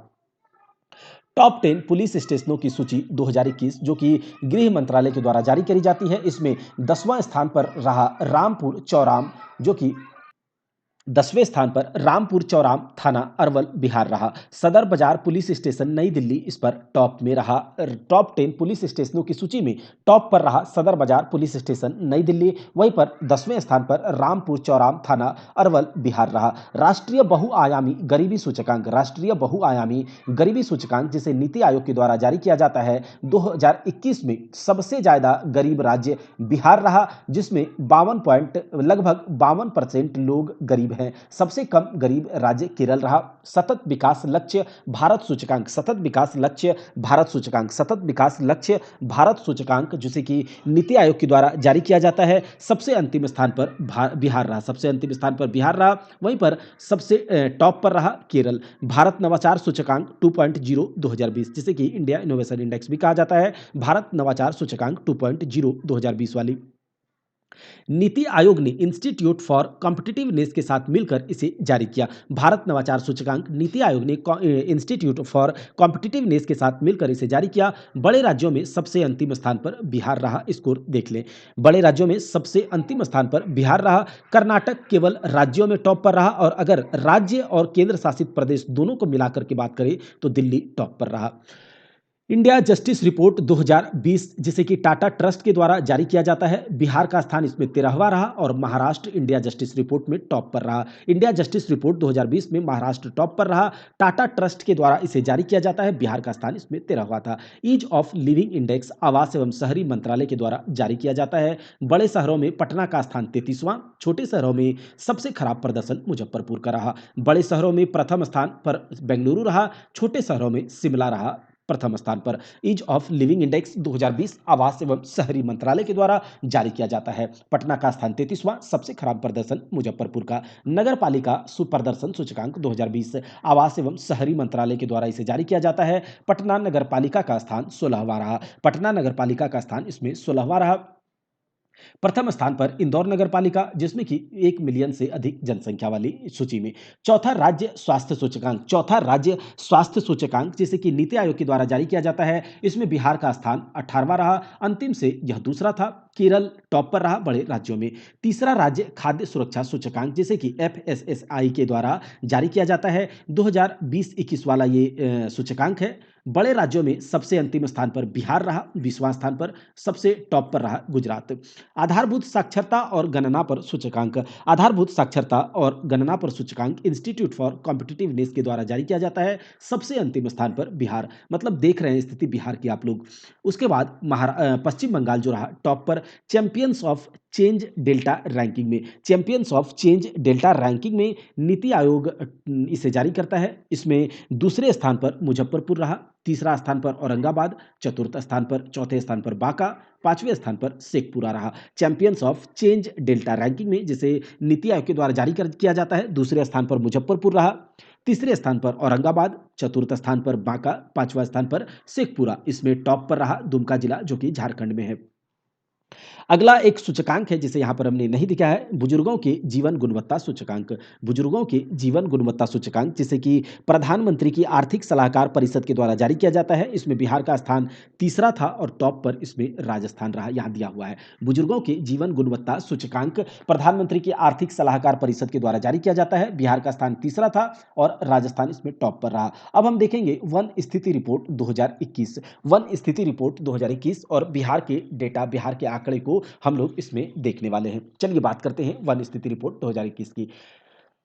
टॉप 10 पुलिस स्टेशनों की सूची 2021 जो कि गृह मंत्रालय के द्वारा जारी करी जाती है, इसमें 10वां स्थान पर रहा रामपुर चौराम, जो कि 10वें स्थान पर रामपुर चौराम थाना अरवल बिहार रहा। सदर बाजार पुलिस स्टेशन नई दिल्ली इस पर टॉप में रहा। टॉप 10 पुलिस स्टेशनों की सूची में टॉप पर रहा सदर बाजार पुलिस स्टेशन नई दिल्ली, वहीं पर 10वें स्थान पर रामपुर चौराम थाना अरवल बिहार रहा। राष्ट्रीय बहुआयामी गरीबी सूचकांक, राष्ट्रीय बहुआयामी गरीबी सूचकांक जिसे नीति आयोग के द्वारा जारी किया जाता है, 2021 में सबसे ज्यादा गरीब राज्य बिहार रहा, जिसमें लगभग 52% लोग गरीब हैं। सबसे कम गरीब राज्य केरल रहा। सतत विकास लक्ष्य भारत सूचकांक, सतत विकास लक्ष्य भारत सूचकांक, सतत विकास लक्ष्य भारत सूचकांक जिसे कि नीति आयोग के द्वारा जारी किया जाता है, सबसे अंतिम स्थान पर बिहार रहा। सबसे अंतिम स्थान पर बिहार रहा, वहीं पर सबसे टॉप पर रहा केरल। भारत नवाचार सूचकांक 2.0 2020 जिसे कि इंडिया इनोवेशन इंडेक्स भी कहा जाता है, भारत नवाचार सूचकांक 2.0 2020 वाली। नीति आयोग ने इंस्टीट्यूट फॉर कॉम्पिटिटिवनेस के साथ मिलकर इसे जारी किया। भारत नवाचार सूचकांक नीति आयोग ने इंस्टीट्यूट फॉर कॉम्पिटिटिवनेस के साथ मिलकर इसे जारी किया। बड़े राज्यों में सबसे अंतिम स्थान पर बिहार रहा। स्कोर देख लें, बड़े राज्यों में सबसे अंतिम स्थान पर बिहार रहा। कर्नाटक केवल राज्यों में टॉप पर रहा, और अगर राज्य और केंद्र शासित प्रदेश दोनों को मिलाकर के बात करें तो दिल्ली टॉप पर रहा। इंडिया जस्टिस रिपोर्ट 2020 जिसे कि टाटा ट्रस्ट के द्वारा जारी किया जाता है, बिहार का स्थान इसमें 13वां रहा, और महाराष्ट्र इंडिया जस्टिस रिपोर्ट में टॉप पर रहा। इंडिया जस्टिस रिपोर्ट 2020 में महाराष्ट्र टॉप पर रहा। टाटा ट्रस्ट के द्वारा इसे जारी किया जाता है, बिहार का स्थान इसमें 13वां था। ईज ऑफ लिविंग इंडेक्स आवास एवं शहरी मंत्रालय के द्वारा जारी किया जाता है। बड़े शहरों में पटना का स्थान 33वां, छोटे शहरों में सबसे खराब प्रदर्शन मुजफ्फरपुर का रहा। बड़े शहरों में प्रथम स्थान पर बेंगलुरु रहा, छोटे शहरों में शिमला रहा प्रथम स्थान पर। ईज ऑफ लिविंग इंडेक्स 2020 आवास एवं शहरी मंत्रालय के द्वारा जारी किया जाता है। पटना का स्थान 33वां, सबसे खराब प्रदर्शन मुजफ्फरपुर का। नगर पालिका सुप्रदर्शन सूचकांक 2020 आवास एवं शहरी मंत्रालय के द्वारा इसे जारी किया जाता है। पटना नगर पालिका का स्थान 16वां रहा। पटना नगर पालिका का स्थान इसमें 16वां रहा। प्रथम स्थान पर इंदौर नगर पालिका जिसमें कि 1 मिलियन से अधिक जनसंख्या वाली सूची में। चौथा राज्य स्वास्थ्य सूचकांक, चौथा राज्य स्वास्थ्य सूचकांक जिसे कि नीति आयोग के द्वारा जारी किया जाता है, इसमें बिहार का स्थान 18वां रहा। अंतिम से यह दूसरा था। केरल टॉप पर रहा बड़े राज्यों में। तीसरा राज्य खाद्य सुरक्षा सूचकांक जिसे कि एफएसएसआई के द्वारा जारी किया जाता है, 2020-21 वाला ये सूचकांक है। बड़े राज्यों में सबसे अंतिम स्थान पर बिहार रहा, 20वां स्थान पर। सबसे टॉप पर रहा गुजरात। आधारभूत साक्षरता और गणना पर सूचकांक, आधारभूत साक्षरता और गणना पर सूचकांक इंस्टीट्यूट फॉर कॉम्पिटिटिवनेस के द्वारा जारी किया जाता है, सबसे अंतिम स्थान पर बिहार। मतलब देख रहे हैं स्थिति बिहार की आप लोग। उसके बाद पश्चिम बंगाल जो रहा टॉप पर, champions of change Delta ranking में, champions of change Delta ranking में नीति आयोग इसे जारी करता है। इसमें दूसरे स्थान पर मुजफ्फरपुर रहा, तीसरा स्थान पर औरंगाबाद, चतुर्थ स्थान पर, चौथे स्थान पर बांका, पांचवें स्थान पर शेखपुरा रहा। Champions of change Delta ranking में जिसे नीति आयोग के द्वारा जारी किया जाता है, दूसरे स्थान पर मुजफ्फरपुर रहा, तीसरे स्थान पर औरंगाबाद, चतुर्थ स्थान पर बांका, पांचवा स्थान पर शेखपुरा। इसमें टॉप पर रहा दुमका जिला जो कि झारखंड में है। अगला एक सूचकांक है जिसे यहाँ पर हमने नहीं दिखा है, बुजुर्गों के जीवन गुणवत्ता सूचकांक। बुजुर्गों के जीवन गुणवत्ता सूचकांक जिसे कि प्रधानमंत्री की आर्थिक सलाहकार परिषद के द्वारा जारी किया जाता है। इसमें बिहार का स्थान तीसरा था और टॉप पर इसमें राजस्थान रहा, यहाँ दिया हुआ है। बुजुर्गों के जीवन गुणवत्ता सूचकांक प्रधानमंत्री की आर्थिक सलाहकार परिषद के द्वारा जारी किया जाता है। बिहार का स्थान तीसरा था और राजस्थान इसमें टॉप पर रहा। अब हम देखेंगे वन स्थिति रिपोर्ट 2021। वन स्थिति रिपोर्ट 2021 और बिहार के डेटा, बिहार के आंकड़े को हम लोग इसमें देखने वाले हैं। चलिए बात करते हैं वन स्थिति रिपोर्ट 2021 की।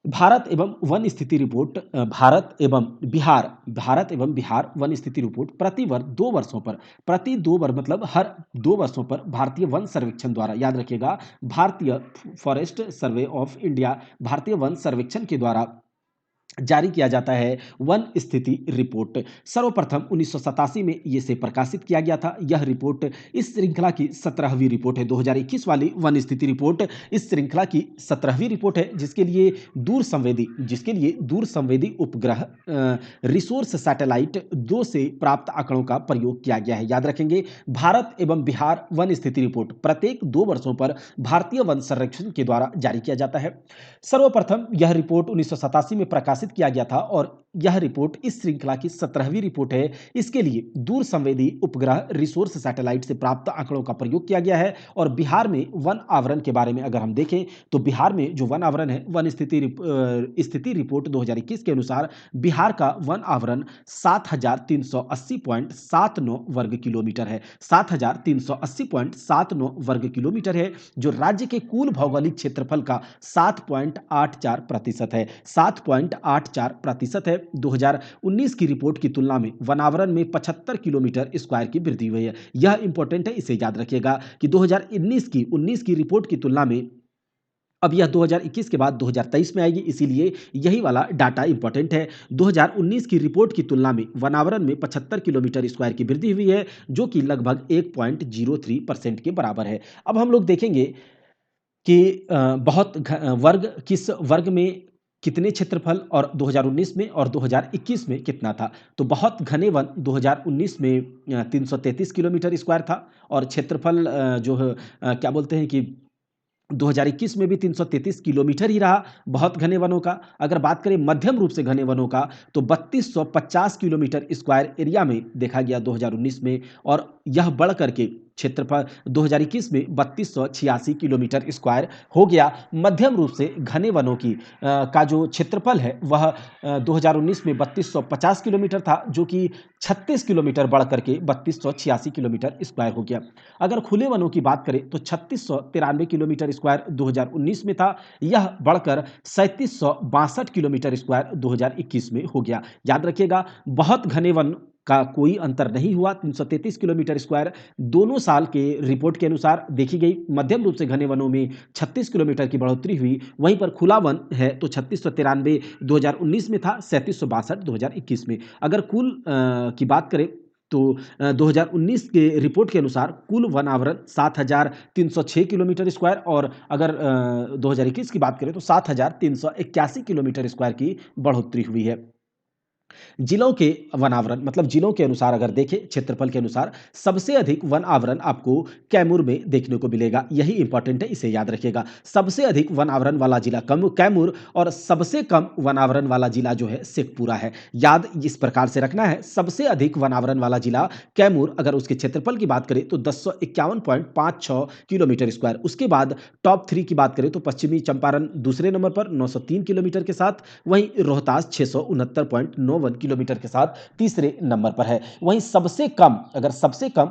भारत एवं वन स्थिति रिपोर्ट भारत एवं बिहार वन स्थिति रिपोर्ट प्रति वर्ष 2 वर्षों पर, प्रति 2 वर्ष मतलब हर 2 वर्षों पर भारतीय वन सर्वेक्षण द्वारा, याद रखिएगा, भारतीय फॉरेस्ट सर्वे ऑफ इंडिया, भारतीय वन सर्वेक्षण के द्वारा जारी किया जाता है वन स्थिति रिपोर्ट। सर्वप्रथम 1987 में इसे प्रकाशित किया गया था। यह रिपोर्ट इस श्रृंखला की 17वीं रिपोर्ट है। 2021 वाली वन स्थिति रिपोर्ट इस श्रृंखला की 17वीं रिपोर्ट है, जिसके लिए दूर संवेदी उपग्रह रिसोर्स सैटेलाइट 2 से प्राप्त आंकड़ों का प्रयोग किया गया है। याद रखेंगे, भारत एवं बिहार वन स्थिति रिपोर्ट प्रत्येक 2 वर्षों पर भारतीय वन संरक्षण के द्वारा जारी किया जाता है। सर्वप्रथम यह रिपोर्ट 1987 में प्रकाशित किया गया था और यह रिपोर्ट इस श्रृंखला की 17वीं रिपोर्ट है। इसके लिए दूर संवेदी उपग्रह रिसोर्स सैटेलाइट से प्राप्त आंकड़ों का प्रयोग किया गया है। और बिहार में वन आवरण के बारे में अगर हम देखें तो बिहार में जो वन आवरण है, वन स्थिति रिपोर्ट 2021 के अनुसार बिहार का वन आवरण 7380.79 वर्ग किलोमीटर है। 7380.79 वर्ग किलोमीटर है, जो राज्य के कुल भौगोलिक क्षेत्रफल का 7.84% है। 7.84% है। 2019 की रिपोर्ट की तुलना में वनावरण में 75 किलोमीटर स्क्वायर की वृद्धि हुई है। यह इंपॉर्टेंट है, इसे याद रखिएगा कि 2019 की रिपोर्ट की तुलना में अब यह 2021 के बाद 2023 में आएगी, इसीलिए यही वाला डाटा इंपॉर्टेंट है। 2019 की रिपोर्ट की तुलना में वनावरण में 75 किलोमीटर स्क्वायर की वृद्धि हुई है, जो कि लगभग 1.03% के बराबर है। अब हम लोग देखेंगे कि किस वर्ग में कितने क्षेत्रफल और 2019 में और 2021 में कितना था। तो बहुत घने वन 2019 में 333 किलोमीटर स्क्वायर था और क्षेत्रफल जो है क्या बोलते हैं कि 2021 में भी 333 किलोमीटर ही रहा बहुत घने वनों का। अगर बात करें मध्यम रूप से घने वनों का तो 3250 किलोमीटर स्क्वायर एरिया में देखा गया 2019 में, और यह बढ़ करके क्षेत्रफल 2021 में 3286 किलोमीटर स्क्वायर हो गया। मध्यम रूप से घने वनों की का जो क्षेत्रफल है वह 2019 में 3250 किलोमीटर था, जो कि 36 किलोमीटर बढ़ करके 3286 किलोमीटर स्क्वायर हो गया। अगर खुले वनों की बात करें तो 3693 किलोमीटर स्क्वायर 2019 में था, यह बढ़कर 3762 किलोमीटर स्क्वायर 2021 में हो गया। याद रखिएगा, बहुत घने वन का कोई अंतर नहीं हुआ। 333 किलोमीटर स्क्वायर दोनों साल के रिपोर्ट के अनुसार देखी गई। मध्यम रूप से घने वनों में 36 किलोमीटर की बढ़ोतरी हुई, वहीं पर खुला वन है तो 3693 2019 में था, 3762 2021 में। अगर कुल की बात करें तो 2019 के रिपोर्ट के अनुसार कुल वन आवरण 7306 किलोमीटर स्क्वायर, और अगर 2021 की बात करें तो 7381 किलोमीटर स्क्वायर की बढ़ोतरी हुई है। जिलों के वन आवरण मतलब जिलों के अनुसार अगर देखें क्षेत्रफल के अनुसार सबसे अधिक वन आवरण आपको कैमूर में देखने को मिलेगा। यही इंपॉर्टेंट है, इसे याद रखिएगा। सबसे अधिक वन आवरण वाला जिला कैमूर और सबसे कम वन आवरण वाला जिला जो है शेखपुरा है। याद इस प्रकार से रखना है, सबसे अधिक वन आवरण वाला जिला कैमूर, अगर उसके क्षेत्रफल की बात करें तो 1051.56 किलोमीटर स्क्वायर। उसके बाद टॉप 3 की बात करें तो पश्चिमी चंपारण दूसरे नंबर पर 903 किलोमीटर के साथ, वहीं रोहतास 669.91 किलोमीटर के साथ तीसरे नंबर पर है। वहीं सबसे कम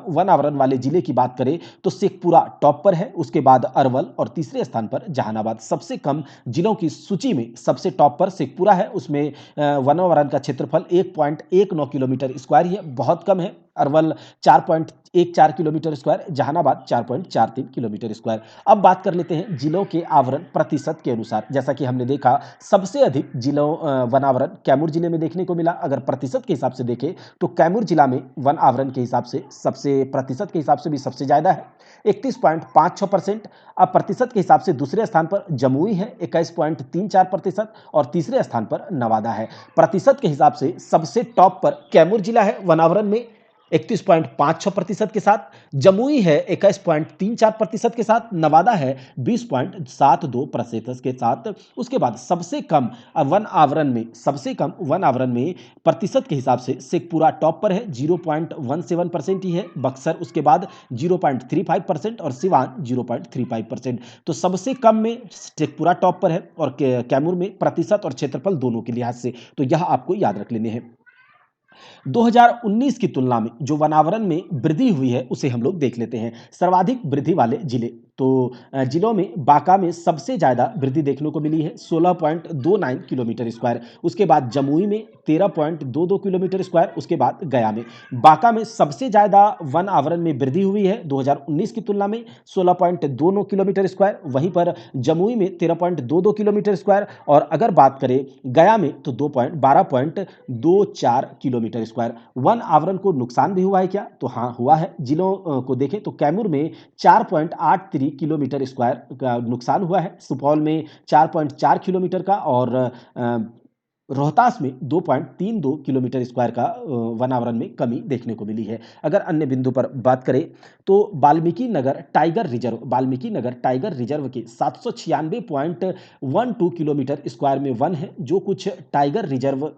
वन आवरण वाले जिले की बात करें तो शेखपुरा टॉप पर है, उसके बाद अरवल और तीसरे स्थान पर जहानाबाद। सबसे कम जिलों की सूची में सबसे टॉप पर शेखपुरा है, उसमें वन आवरण का क्षेत्रफल 1.19 किलोमीटर स्क्वायर ही है, बहुत कम है। Arwal 4.14 kilometre square, Jehanabad 4.43 kilometre square. अब बात कर लेते हैं जिलों के आवरण प्रतिशत के अनुसार। जैसा कि हमने देखा सबसे अधिक जिलों वन आवरण कैमूर जिले में देखने को मिला। अगर प्रतिशत के हिसाब से देखें तो कैमूर जिला में वन आवरण के हिसाब से सबसे प्रतिशत के हिसाब से भी सबसे ज्यादा है, 31.56%। अब प्रतिशत के हिसाब से दूसरे स्थान पर जमुई है 21.34% और तीसरे स्थान पर नवादा है। प्रतिशत के हिसाब से सबसे टॉप पर कैमूर जिला है वन आवरण में 31.56% के साथ, जमुई है 21.34% के साथ, नवादा है 20.72% के साथ। उसके बाद सबसे कम वन आवरण में, सबसे कम वन आवरण में प्रतिशत के हिसाब से शेखपुरा टॉप पर है, 0.17% ही है। बक्सर उसके बाद 0.35% और सिवान 0.35%। तो सबसे कम में शेखपुरा टॉप पर है और कैमूर में प्रतिशत और क्षेत्रफल दोनों के लिहाज से। तो यह आपको याद रख लेने हैं। 2019 की तुलना में जो वनावरण में वृद्धि हुई है उसे हम लोग देख लेते हैं। सर्वाधिक वृद्धि वाले जिले, तो जिलों में बांका में सबसे ज़्यादा वृद्धि देखने को मिली है, 16.29 किलोमीटर स्क्वायर। उसके बाद जमुई में 13.22 किलोमीटर स्क्वायर। उसके बाद गया में, बांका में सबसे ज़्यादा वन आवरण में वृद्धि हुई है 2019 की तुलना में, 16.29 किलोमीटर स्क्वायर। वहीं पर जमुई में 13.22 किलोमीटर स्क्वायर। और अगर बात करें गया में तो 12.24 किलोमीटर स्क्वायर। वन आवरण को नुकसान भी हुआ है क्या? तो हाँ हुआ है। जिलों को देखें तो कैमूर में 4.83 किलोमीटर स्क्वायर का नुकसान हुआ है, सुपौल में 4.4 किलोमीटर का, और रोहतास में 2.32 किलोमीटर स्क्वायर का वनावरण में कमी देखने को मिली है। अगर अन्य बिंदु पर बात करें तो Valmiki Nagar tiger reserve, Valmiki Nagar tiger reserve के 796.12 किलोमीटर स्क्वायर में वन है, जो कुछ टाइगर रिजर्व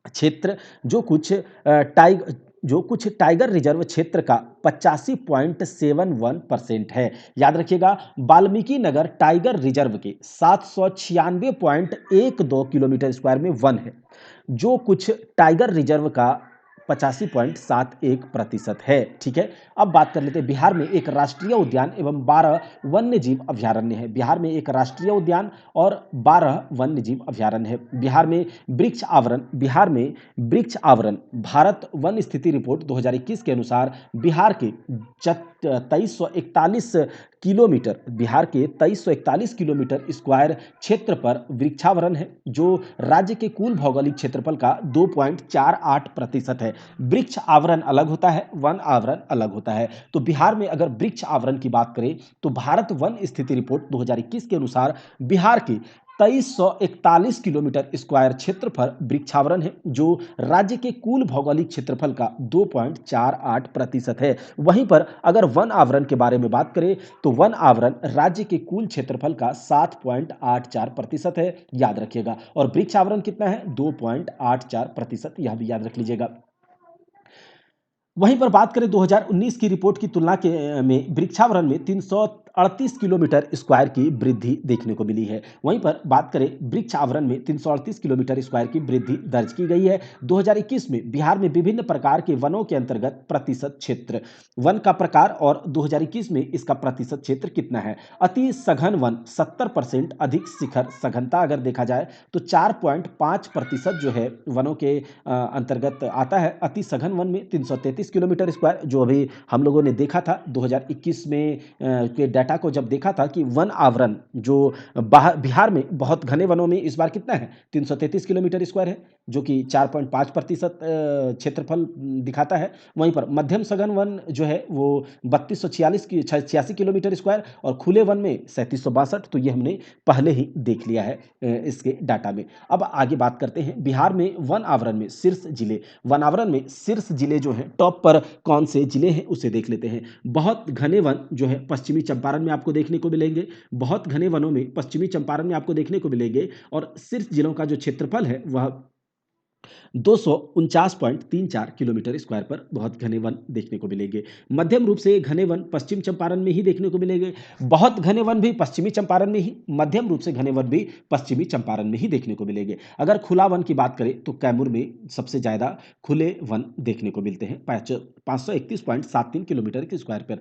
क्षेत्र, जो कुछ टाइग जो कुछ टाइगर रिजर्व क्षेत्र का 85.71% है। याद रखिएगा, वाल्मीकि नगर टाइगर रिजर्व के 796.12 किलोमीटर स्क्वायर में वन है, जो कुछ टाइगर रिजर्व का 85.71% है। ठीक है। अब बात कर लेते हैं, बिहार में एक राष्ट्रीय उद्यान एवं 12 वन्य जीव अभ्यारण्य है। बिहार में एक राष्ट्रीय उद्यान और 12 वन्य जीव अभ्यारण्य है। बिहार में वृक्ष आवरण, बिहार में वृक्ष आवरण भारत वन स्थिति रिपोर्ट 2021 के अनुसार बिहार के 2341 किलोमीटर, बिहार के 2341 किलोमीटर स्क्वायर क्षेत्र पर वृक्षावरण है, जो राज्य के कुल भौगोलिक क्षेत्रफल का 2.48% है। वृक्ष आवरण अलग होता है, वन आवरण अलग होता है। तो बिहार में अगर वृक्ष आवरण की बात करें तो भारत वन स्थिति रिपोर्ट 2021 के अनुसार बिहार के 2341 किलोमीटर स्क्वायर क्षेत्र पर वृक्षावरण है, जो राज्य के कुल भौगोलिक क्षेत्रफल का 2.48% है। वहीं पर अगर वन आवरण के बारे में बात करें तो वन आवरण राज्य के कुल क्षेत्रफल का 7.84% है, याद रखिएगा। और वृक्ष आवरण कितना है? 2.84%, यह भी याद रख लीजिएगा। वहीं पर बात करें 2019 की रिपोर्ट की तुलना में वृक्षावरण में 338 किलोमीटर स्क्वायर की वृद्धि देखने को मिली है। वहीं पर बात करें वृक्ष आवरण में 338 किलोमीटर स्क्वायर की वृद्धि दर्ज की गई है। 2021 में बिहार में विभिन्न प्रकार के वनों के अंतर्गत प्रतिशत क्षेत्र, वन का प्रकार और 2021 में इसका प्रतिशत क्षेत्र कितना है? अति सघन वन 70%, अधिक शिखर सघनता अगर देखा जाए तो 4.5% जो है वनों के अंतर्गत आता है। अति सघन वन में 333 किलोमीटर स्क्वायर, जो अभी हम लोगों ने देखा था 2021 में के डाटा को जब देखा था कि वन आवरण जो बिहार में बहुत घने वनों में इस बार कितना है? 333 किलोमीटर स्क्वायर है, जो कि 4.5% क्षेत्रफल दिखाता है। वहीं पर मध्यम सघन वन जो है वो 3246 किलोमीटर स्क्वायर, और खुले वन में 3762। तो ये हमने पहले ही देख लिया है इसके डाटा में। अब आगे बात करते हैं बिहार में वन आवरण में शीर्ष जिले, वन आवरण में शीर्ष जिले जो हैं टॉप पर कौन से जिले हैं उसे देख लेते हैं। बहुत घने वन जो है पश्चिमी चंपारण में आपको देखने को मिलेंगे, बहुत घने वनों में पश्चिमी चंपारण में आपको देखने को मिलेंगे, और शीर्ष जिलों का जो क्षेत्रफल है वह 249.34 किलोमीटर स्क्वायर पर बहुत घने वन देखने को मिलेंगे। मध्यम रूप से घने वन पश्चिम चंपारण में ही देखने को मिलेंगे, बहुत घने वन भी पश्चिमी चंपारण में ही, मध्यम रूप से घने वन भी पश्चिमी चंपारण में ही देखने को मिलेंगे। अगर खुला वन की बात करें तो कैमूर में सबसे ज़्यादा खुले वन देखने को मिलते हैं, 531.73 किलोमीटर के स्क्वायर पर।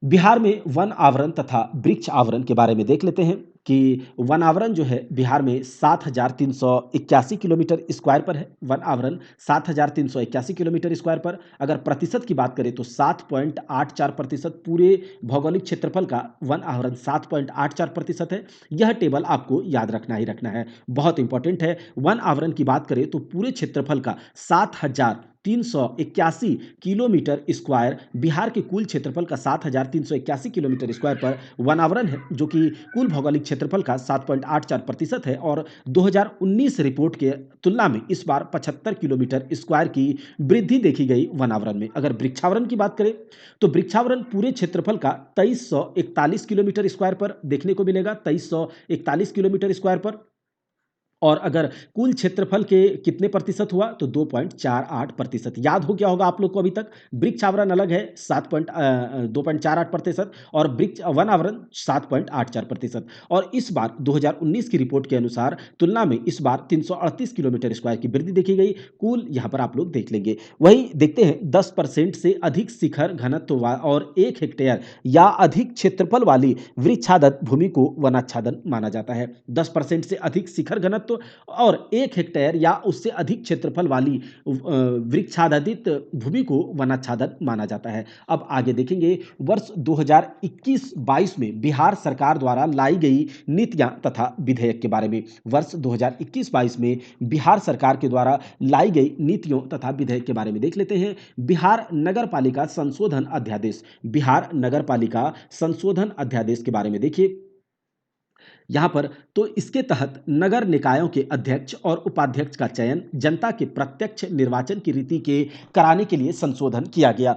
बिहार में वन आवरण तथा वृक्ष आवरण के बारे में देख लेते हैं कि वन आवरण जो है बिहार में 7,381 किलोमीटर स्क्वायर पर है। वन आवरण 7,381 किलोमीटर स्क्वायर पर। अगर प्रतिशत की बात करें तो 7.84%, पूरे भौगोलिक क्षेत्रफल का वन आवरण 7.84% है। यह टेबल आपको याद रखना ही रखना है, बहुत इंपॉर्टेंट है। वन आवरण की बात करें तो पूरे क्षेत्रफल का 7,381 किलोमीटर स्क्वायर बिहार के कुल क्षेत्रफल का 7,381 किलोमीटर स्क्वायर पर वनावरण है, जो कि कुल भौगोलिक क्षेत्रफल का 7.84% है और 2019 रिपोर्ट के तुलना में इस बार 75 किलोमीटर स्क्वायर की वृद्धि देखी गई वनावरण में। अगर वृक्षावरण की बात करें तो वृक्षावरण पूरे क्षेत्रफल का 2341 किलोमीटर स्क्वायर पर देखने को मिलेगा, 2341 किलोमीटर स्क्वायर पर। और अगर कुल क्षेत्रफल के कितने प्रतिशत हुआ तो 2.48%। याद हो गया होगा आप लोग को अभी तक, वृक्ष आवरण अलग है 2.48% और वृक्ष वन आवरण 7.84%। और इस बार 2019 की रिपोर्ट के अनुसार तुलना में इस बार 338 किलोमीटर स्क्वायर की वृद्धि देखी गई। कुल यहाँ पर आप लोग देख लेंगे। वहीं देखते हैं 10% से अधिक शिखर घनत्व और 1 हेक्टेयर या अधिक क्षेत्रफल वाली वृक्षादत भूमि को वनाच्छादन माना जाता है। 10% से अधिक शिखर घनत्व और 1 हेक्टेयर या उससे अधिक क्षेत्रफल वाली वृक्षाच्छादित भूमि को वनाच्छादन माना जाता है। अब आगे देखेंगे वर्ष 2021-22 में बिहार सरकार द्वारा लाई गई नीतियां तथा विधेयक के बारे में। वर्ष 2021-22 में बिहार सरकार के द्वारा लाई गई नीतियों तथा विधेयक के बारे में देख लेते हैं। बिहार नगर पालिका संशोधन अध्यादेश, बिहार नगर पालिका संशोधन अध्यादेश के बारे में देखिए यहाँ पर। तो इसके तहत नगर निकायों के अध्यक्ष और उपाध्यक्ष का चयन जनता के प्रत्यक्ष निर्वाचन की रीति के कराने के लिए संशोधन किया गया।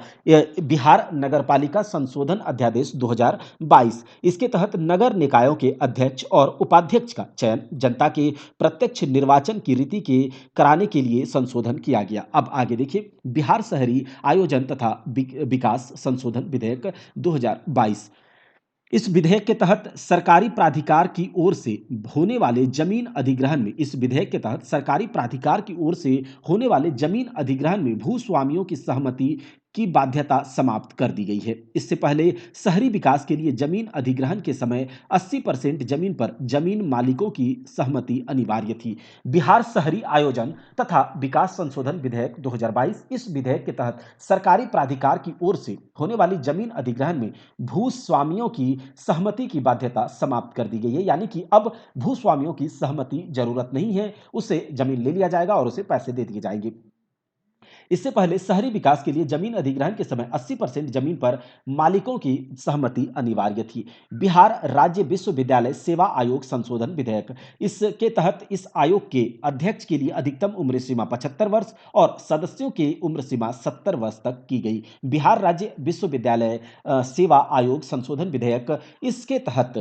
बिहार नगरपालिका संशोधन अध्यादेश 2022, इसके तहत नगर निकायों के अध्यक्ष और उपाध्यक्ष का चयन जनता के प्रत्यक्ष निर्वाचन की रीति के कराने के लिए संशोधन किया गया। अब आगे देखिए बिहार शहरी आयोजन तथा विकास संशोधन विधेयक 2022। इस विधेयक के तहत सरकारी प्राधिकार की ओर से होने वाले जमीन अधिग्रहण में इस विधेयक के तहत सरकारी प्राधिकार की ओर से होने वाले जमीन अधिग्रहण में भूस्वामियों की सहमति की बाध्यता समाप्त कर दी गई है। इससे पहले शहरी विकास के लिए जमीन अधिग्रहण के समय 80% जमीन पर जमीन मालिकों की सहमति अनिवार्य थी। बिहार शहरी आयोजन तथा विकास संशोधन विधेयक 2022, इस विधेयक के तहत सरकारी प्राधिकार की ओर से होने वाली जमीन अधिग्रहण में भूस्वामियों की सहमति की बाध्यता समाप्त कर दी गई है। यानी कि अब भूस्वामियों की सहमति जरूरत नहीं है, उससे जमीन ले लिया जाएगा और उसे पैसे दे दिए जाएंगे। इससे पहले शहरी विकास के लिए जमीन अधिग्रहण के समय 80% जमीन पर मालिकों की सहमति अनिवार्य थी। बिहार राज्य विश्वविद्यालय सेवा आयोग संशोधन विधेयक, इसके तहत इस आयोग के अध्यक्ष के लिए अधिकतम उम्र सीमा 75 वर्ष और सदस्यों की उम्र सीमा 70 वर्ष तक की गई। बिहार राज्य विश्वविद्यालय सेवा आयोग संशोधन विधेयक, इसके तहत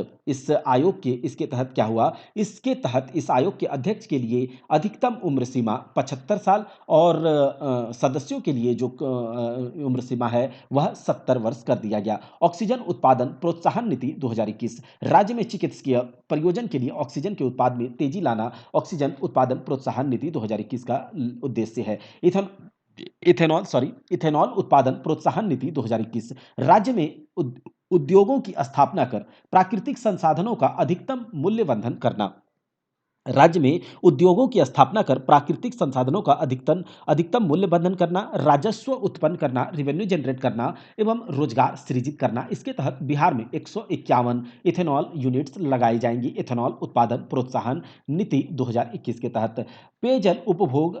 क्या हुआ, इसके तहत इस आयोग के अध्यक्ष के लिए अधिकतम उम्र सीमा 75 साल और सदस्यों के लिए जो उम्र सीमा है वह 70 वर्ष कर दिया गया। ऑक्सीजन उत्पादन प्रोत्साहन नीति 2021, राज्य में चिकित्सकीय प्रयोजन के लिए ऑक्सीजन के उत्पाद में तेजी लाना ऑक्सीजन उत्पादन प्रोत्साहन नीति 2021 का उद्देश्य है। इथेनॉल उत्पादन प्रोत्साहन नीति 2021, राज्य में उद्योगों की स्थापना कर प्राकृतिक संसाधनों का अधिकतम मूल्यवर्धन करना, राज्य में उद्योगों की स्थापना कर प्राकृतिक संसाधनों का अधिकतम मूल्यवर्धन करना, राजस्व उत्पन्न करना, रेवेन्यू जनरेट करना एवं रोजगार सृजित करना। इसके तहत बिहार में 151 इथेनॉल यूनिट्स लगाई जाएंगी। इथेनॉल उत्पादन प्रोत्साहन नीति 2021 के तहत पेयजल उपभोग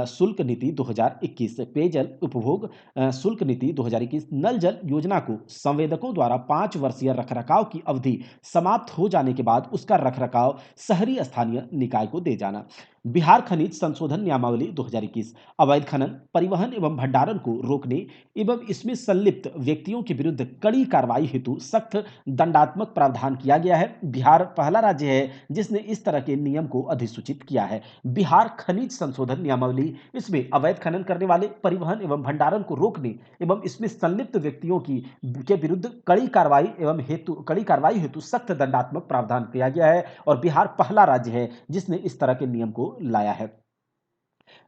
शुल्क नीति 2021, पेयजल उपभोग शुल्क नीति 2021, नल जल योजना को संवेदकों द्वारा 5 वर्षीय रखरखाव की अवधि समाप्त हो जाने के बाद उसका रखरखाव शहरी स्थानीय निकाय को दे जाना। बिहार खनिज संशोधन नियमावली 2021, अवैध खनन, परिवहन एवं भंडारण को रोकने एवं इसमें संलिप्त व्यक्तियों के विरुद्ध कड़ी कार्रवाई हेतु सख्त दंडात्मक प्रावधान किया गया है। बिहार पहला राज्य है जिसने इस तरह के नियम को अधिसूचित किया है। बिहार खनिज संशोधन नियमावली, इसमें अवैध खनन करने वाले, परिवहन एवं भंडारण को रोकने एवं इसमें संलिप्त व्यक्तियों के विरुद्ध कड़ी कार्रवाई हेतु सख्त दंडात्मक प्रावधान किया गया है और बिहार पहला राज्य है जिसने इस तरह के नियम को लाया है।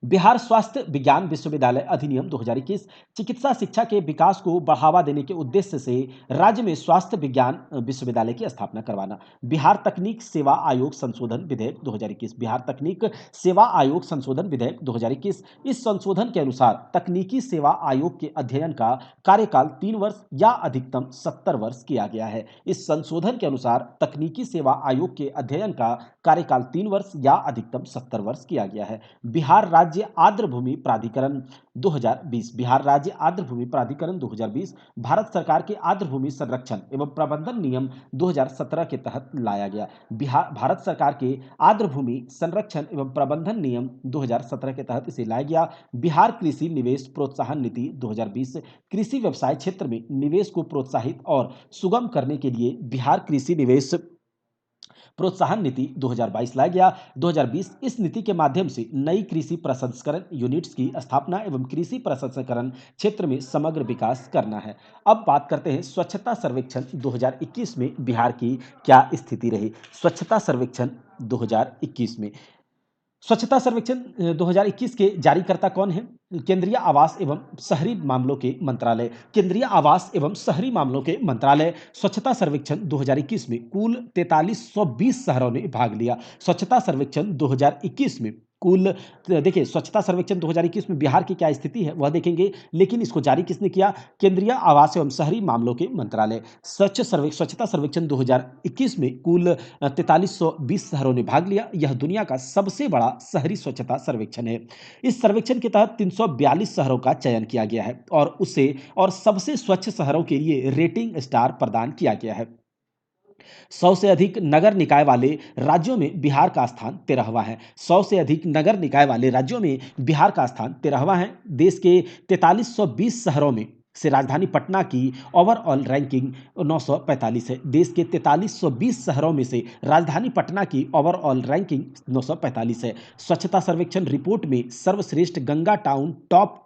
बिहार स्वास्थ्य विज्ञान विश्वविद्यालय अधिनियम 2021, चिकित्सा शिक्षा के विकास को बढ़ावा देने के उद्देश्य से राज्य में स्वास्थ्य विज्ञान विश्वविद्यालय की स्थापना करवाना। बिहार तकनीक सेवा आयोग संशोधन विधेयक 2021, बिहार तकनीक सेवा आयोग संशोधन विधेयक 2021, इस संशोधन के अनुसार तकनीकी सेवा आयोग के अध्ययन का कार्यकाल 3 वर्ष या अधिकतम 70 वर्ष किया गया है। इस संशोधन के अनुसार तकनीकी सेवा आयोग के अध्ययन का कार्यकाल 3 वर्ष या अधिकतम 70 वर्ष किया गया है। बिहार बिहार राज्य आर्द्र भूमि प्राधिकरण 2020, बिहार राज्य आर्द्र भूमि प्राधिकरण 2020 भारत सरकार के आर्द्र भूमि संरक्षण एवं प्रबंधन नियम 2017 के तहत लाया गया। बिहार भारत सरकार के आर्द्र भूमि संरक्षण एवं प्रबंधन नियम 2017 के तहत इसे लाया गया। बिहार कृषि निवेश प्रोत्साहन नीति 2020 कृषि व्यवसाय क्षेत्र में निवेश को प्रोत्साहित और सुगम करने के लिए बिहार कृषि निवेश प्रोत्साहन नीति 2022 लाया गया। 2020 इस नीति के माध्यम से नई कृषि प्रसंस्करण यूनिट्स की स्थापना एवं कृषि प्रसंस्करण क्षेत्र में समग्र विकास करना है। अब बात करते हैं स्वच्छता सर्वेक्षण 2021 में बिहार की क्या स्थिति रही। स्वच्छता सर्वेक्षण 2021 में स्वच्छता सर्वेक्षण 2021 के जारीकर्ता कौन है? केंद्रीय आवास एवं शहरी मामलों के मंत्रालय। केंद्रीय आवास एवं शहरी मामलों के मंत्रालय स्वच्छता सर्वेक्षण 2021 में कुल 4320 शहरों ने भाग लिया। स्वच्छता सर्वेक्षण 2021 में कुल देखिए स्वच्छता सर्वेक्षण 2021 में बिहार की क्या स्थिति है वह देखेंगे, लेकिन इसको जारी किसने किया? केंद्रीय आवास एवं शहरी मामलों के मंत्रालय। स्वच्छता सर्वेक्षण 2021 में कुल 4320 शहरों ने भाग लिया। यह दुनिया का सबसे बड़ा शहरी स्वच्छता सर्वेक्षण है। इस सर्वेक्षण के तहत 342 शहरों का चयन किया गया है और सबसे स्वच्छ शहरों के लिए रेटिंग स्टार प्रदान किया गया है। 100 से अधिक नगर निकाय वाले राज्यों में बिहार का स्थान 13वां है। 100 से अधिक नगर निकाय वाले राज्यों में बिहार का स्थान 13वां है। देश के 4320 शहरों में से राजधानी पटना की ओवरऑल रैंकिंग 945 है। देश के 4320 शहरों में से राजधानी पटना की ओवरऑल रैंकिंग 945 है। स्वच्छता सर्वेक्षण रिपोर्ट में सर्वश्रेष्ठ गंगा टाउन टॉप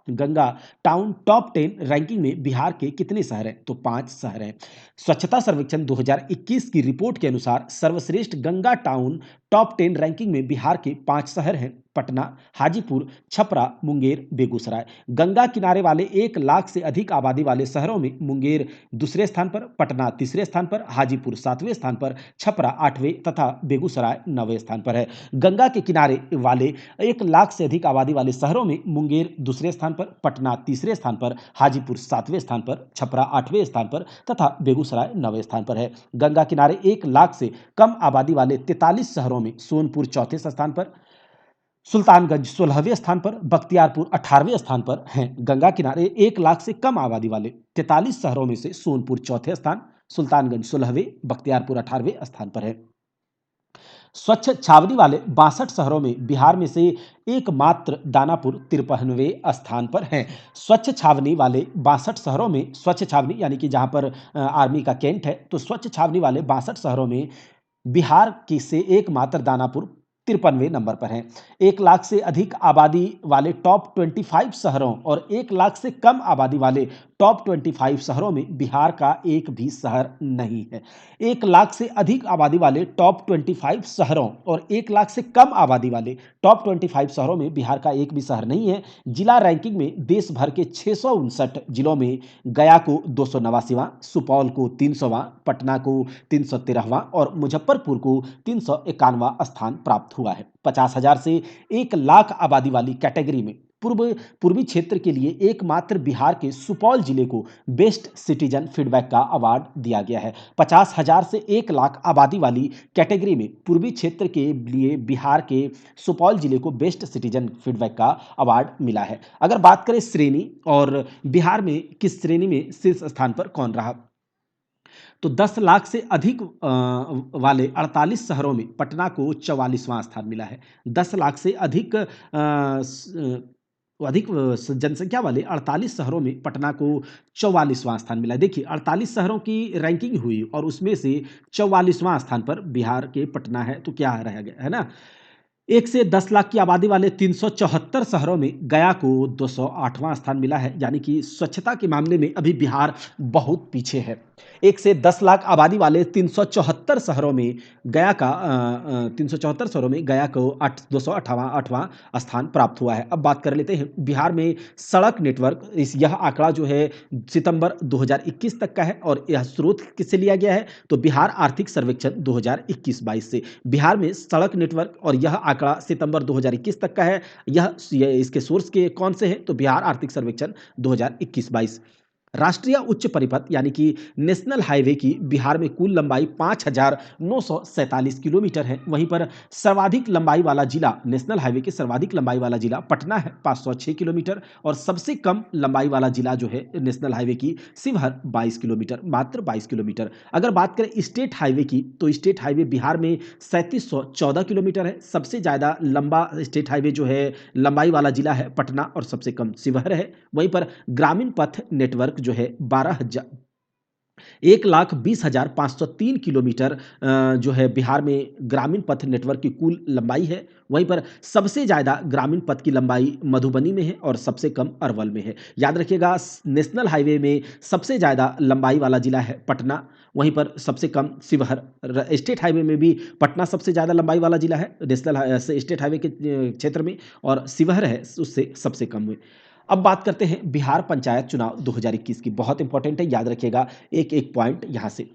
10 रैंकिंग में बिहार के कितने शहर हैं? तो 5 शहर हैं। स्वच्छता सर्वेक्षण 2021 की रिपोर्ट के अनुसार सर्वश्रेष्ठ गंगा टाउन टॉप 10 रैंकिंग में बिहार के 5 शहर हैं: पटना, हाजीपुर, छपरा, मुंगेर, बेगूसराय। गंगा किनारे वाले 1 लाख से अधिक आबादी वाले शहरों में मुंगेर दूसरे स्थान पर, पटना तीसरे स्थान पर, हाजीपुर 7वें स्थान पर, छपरा 8वें तथा बेगूसराय 9वें स्थान पर है। गंगा के किनारे वाले 1 लाख से अधिक आबादी वाले शहरों में मुंगेर दूसरे स्थान पर, पटना तीसरे स्थान पर, हाजीपुर 7वें स्थान पर, छपरा 8वें स्थान पर तथा बेगूसराय 9वें स्थान पर है। गंगा किनारे 1 लाख से कम आबादी वाले 43 शहरों में सोनपुर चौथे स्थान पर, सुल्तानगंज 16वें स्थान पर, बख्तियारपुर 18वें स्थान पर हैं। गंगा किनारे 1 लाख से कम आबादी वाले 43 शहरों में से सोनपुर चौथे स्थान, सुल्तानगंज 16वें, बख्तियारपुर 18वें स्थान पर है। स्वच्छ छावनी वाले 62 शहरों में बिहार में से एकमात्र दानापुर 53वें स्थान पर है। स्वच्छ छावनी वाले 62 शहरों में, स्वच्छ छावनी यानी कि जहां पर आर्मी का कैंट है, तो स्वच्छ छावनी वाले 62 शहरों में बिहार की से एकमात्र दानापुर 53वें नंबर पर हैं। 1 लाख से अधिक आबादी वाले टॉप 25 शहरों और 1 लाख से कम आबादी वाले टॉप 25 शहरों में बिहार का एक भी शहर नहीं है। 1 लाख से अधिक आबादी वाले टॉप 25 शहरों और 1 लाख से कम आबादी वाले टॉप 25 शहरों में बिहार का एक भी शहर नहीं है। जिला रैंकिंग में देश भर के 659 जिलों में गया को 289वां, सुपौल को 300वां, पटना को 313वां और मुजफ्फरपुर को 351वां स्थान प्राप्त हुआ है। 50,000 से 1 लाख आबादी वाली कैटेगरी में पूर्वी क्षेत्र के लिए एकमात्र बिहार के सुपौल जिले को बेस्ट सिटीजन फीडबैक का अवार्ड दिया गया है। 50,000 से 1 लाख आबादी वाली कैटेगरी में पूर्वी क्षेत्र के लिए बिहार के सुपौल जिले को बेस्ट सिटीजन फीडबैक का अवार्ड मिला है। अगर बात करें श्रेणी और बिहार में किस श्रेणी में शीर्ष स्थान पर कौन रहा, तो 10 लाख से अधिक वाले 48 शहरों में पटना को 44वां स्थान मिला है। 10 लाख से अधिक जनसंख्या वाले 48 शहरों में पटना को 44वां स्थान मिला है। देखिए 48 शहरों की रैंकिंग हुई और उसमें से 44वां स्थान पर बिहार के पटना है, तो क्या रह गया है ना। 1 से 10 लाख की आबादी वाले 374 शहरों में गया को 208वां स्थान मिला है, यानी कि स्वच्छता के मामले में अभी बिहार बहुत पीछे है। 1 से 10 लाख आबादी वाले 374 शहरों में गया का 374 शहरों में गया को 208वां स्थान प्राप्त हुआ है। अब बात कर लेते हैं बिहार में सड़क नेटवर्क। यह आंकड़ा जो है सितंबर 2021 तक का है और यह स्रोत किससे लिया गया है, तो बिहार आर्थिक सर्वेक्षण 2021-22 से। बिहार में सड़क नेटवर्क और यह आंकड़ा सितंबर 2021 तक का है। इसके सोर्स के कौन से हैं, तो बिहार आर्थिक सर्वेक्षण 2021-22। राष्ट्रीय उच्च परिपथ यानी कि नेशनल हाईवे की बिहार में कुल लंबाई 5,947 किलोमीटर है। वहीं पर सर्वाधिक लंबाई वाला जिला, नेशनल हाईवे के सर्वाधिक लंबाई वाला जिला पटना है, 506 किलोमीटर, और सबसे कम लंबाई वाला जिला जो है नेशनल हाईवे की, शिवहर, 22 किलोमीटर, मात्र 22 किलोमीटर। अगर बात करें स्टेट हाईवे की, तो स्टेट हाईवे बिहार में 3714 किलोमीटर है। सबसे ज़्यादा लंबा स्टेट हाईवे जो है लंबाई वाला जिला है पटना, और सबसे कम शिवहर है। वहीं पर ग्रामीण पथ नेटवर्क जो है 1,20,503 किलोमीटर जो है बिहार में ग्रामीण पथ नेटवर्क की कुल लंबाई है। वहीं पर सबसे ज़्यादा ग्रामीण पथ की लंबाई मधुबनी में है और सबसे कम अरवल में है। याद रखिएगा, नेशनल हाईवे में सबसे ज़्यादा लंबाई वाला जिला है पटना, वहीं पर सबसे कम शिवहर। स्टेट हाईवे में भी पटना सबसे ज़्यादा लंबाई वाला जिला है स्टेट हाईवे के क्षेत्र में, और शिवहर है उससे सबसे कम में। अब बात करते हैं बिहार पंचायत चुनाव 2021 की, बहुत इंपॉर्टेंट है, याद रखिएगा एक एक पॉइंट यहां से।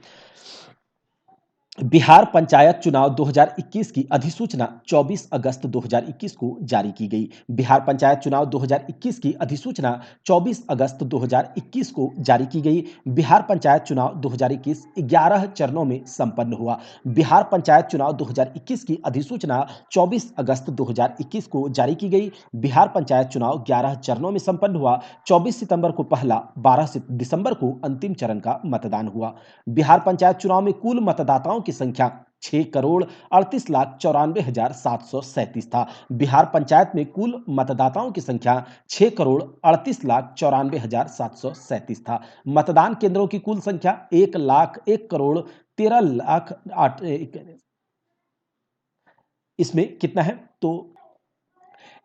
बिहार पंचायत चुनाव 2021 की अधिसूचना 24 अगस्त 2021 को जारी की गई। बिहार पंचायत चुनाव 2021 की अधिसूचना 24 अगस्त 2021 को जारी की गई। बिहार पंचायत चुनाव 2021 11 चरणों में संपन्न हुआ। बिहार पंचायत चुनाव 2021 की अधिसूचना 24 अगस्त 2021 को जारी की गई। बिहार पंचायत चुनाव 11 चरणों में संपन्न हुआ। 24 सितंबर को पहला, 12 दिसंबर को अंतिम चरण का मतदान हुआ। बिहार पंचायत चुनाव में कुल मतदाताओं की संख्या 6,38,94,737 था। बिहार पंचायत में कुल मतदाताओं की संख्या 6,38,94,737 था। मतदान केंद्रों की कुल संख्या 1,01,13,08 इसमें कितना है, तो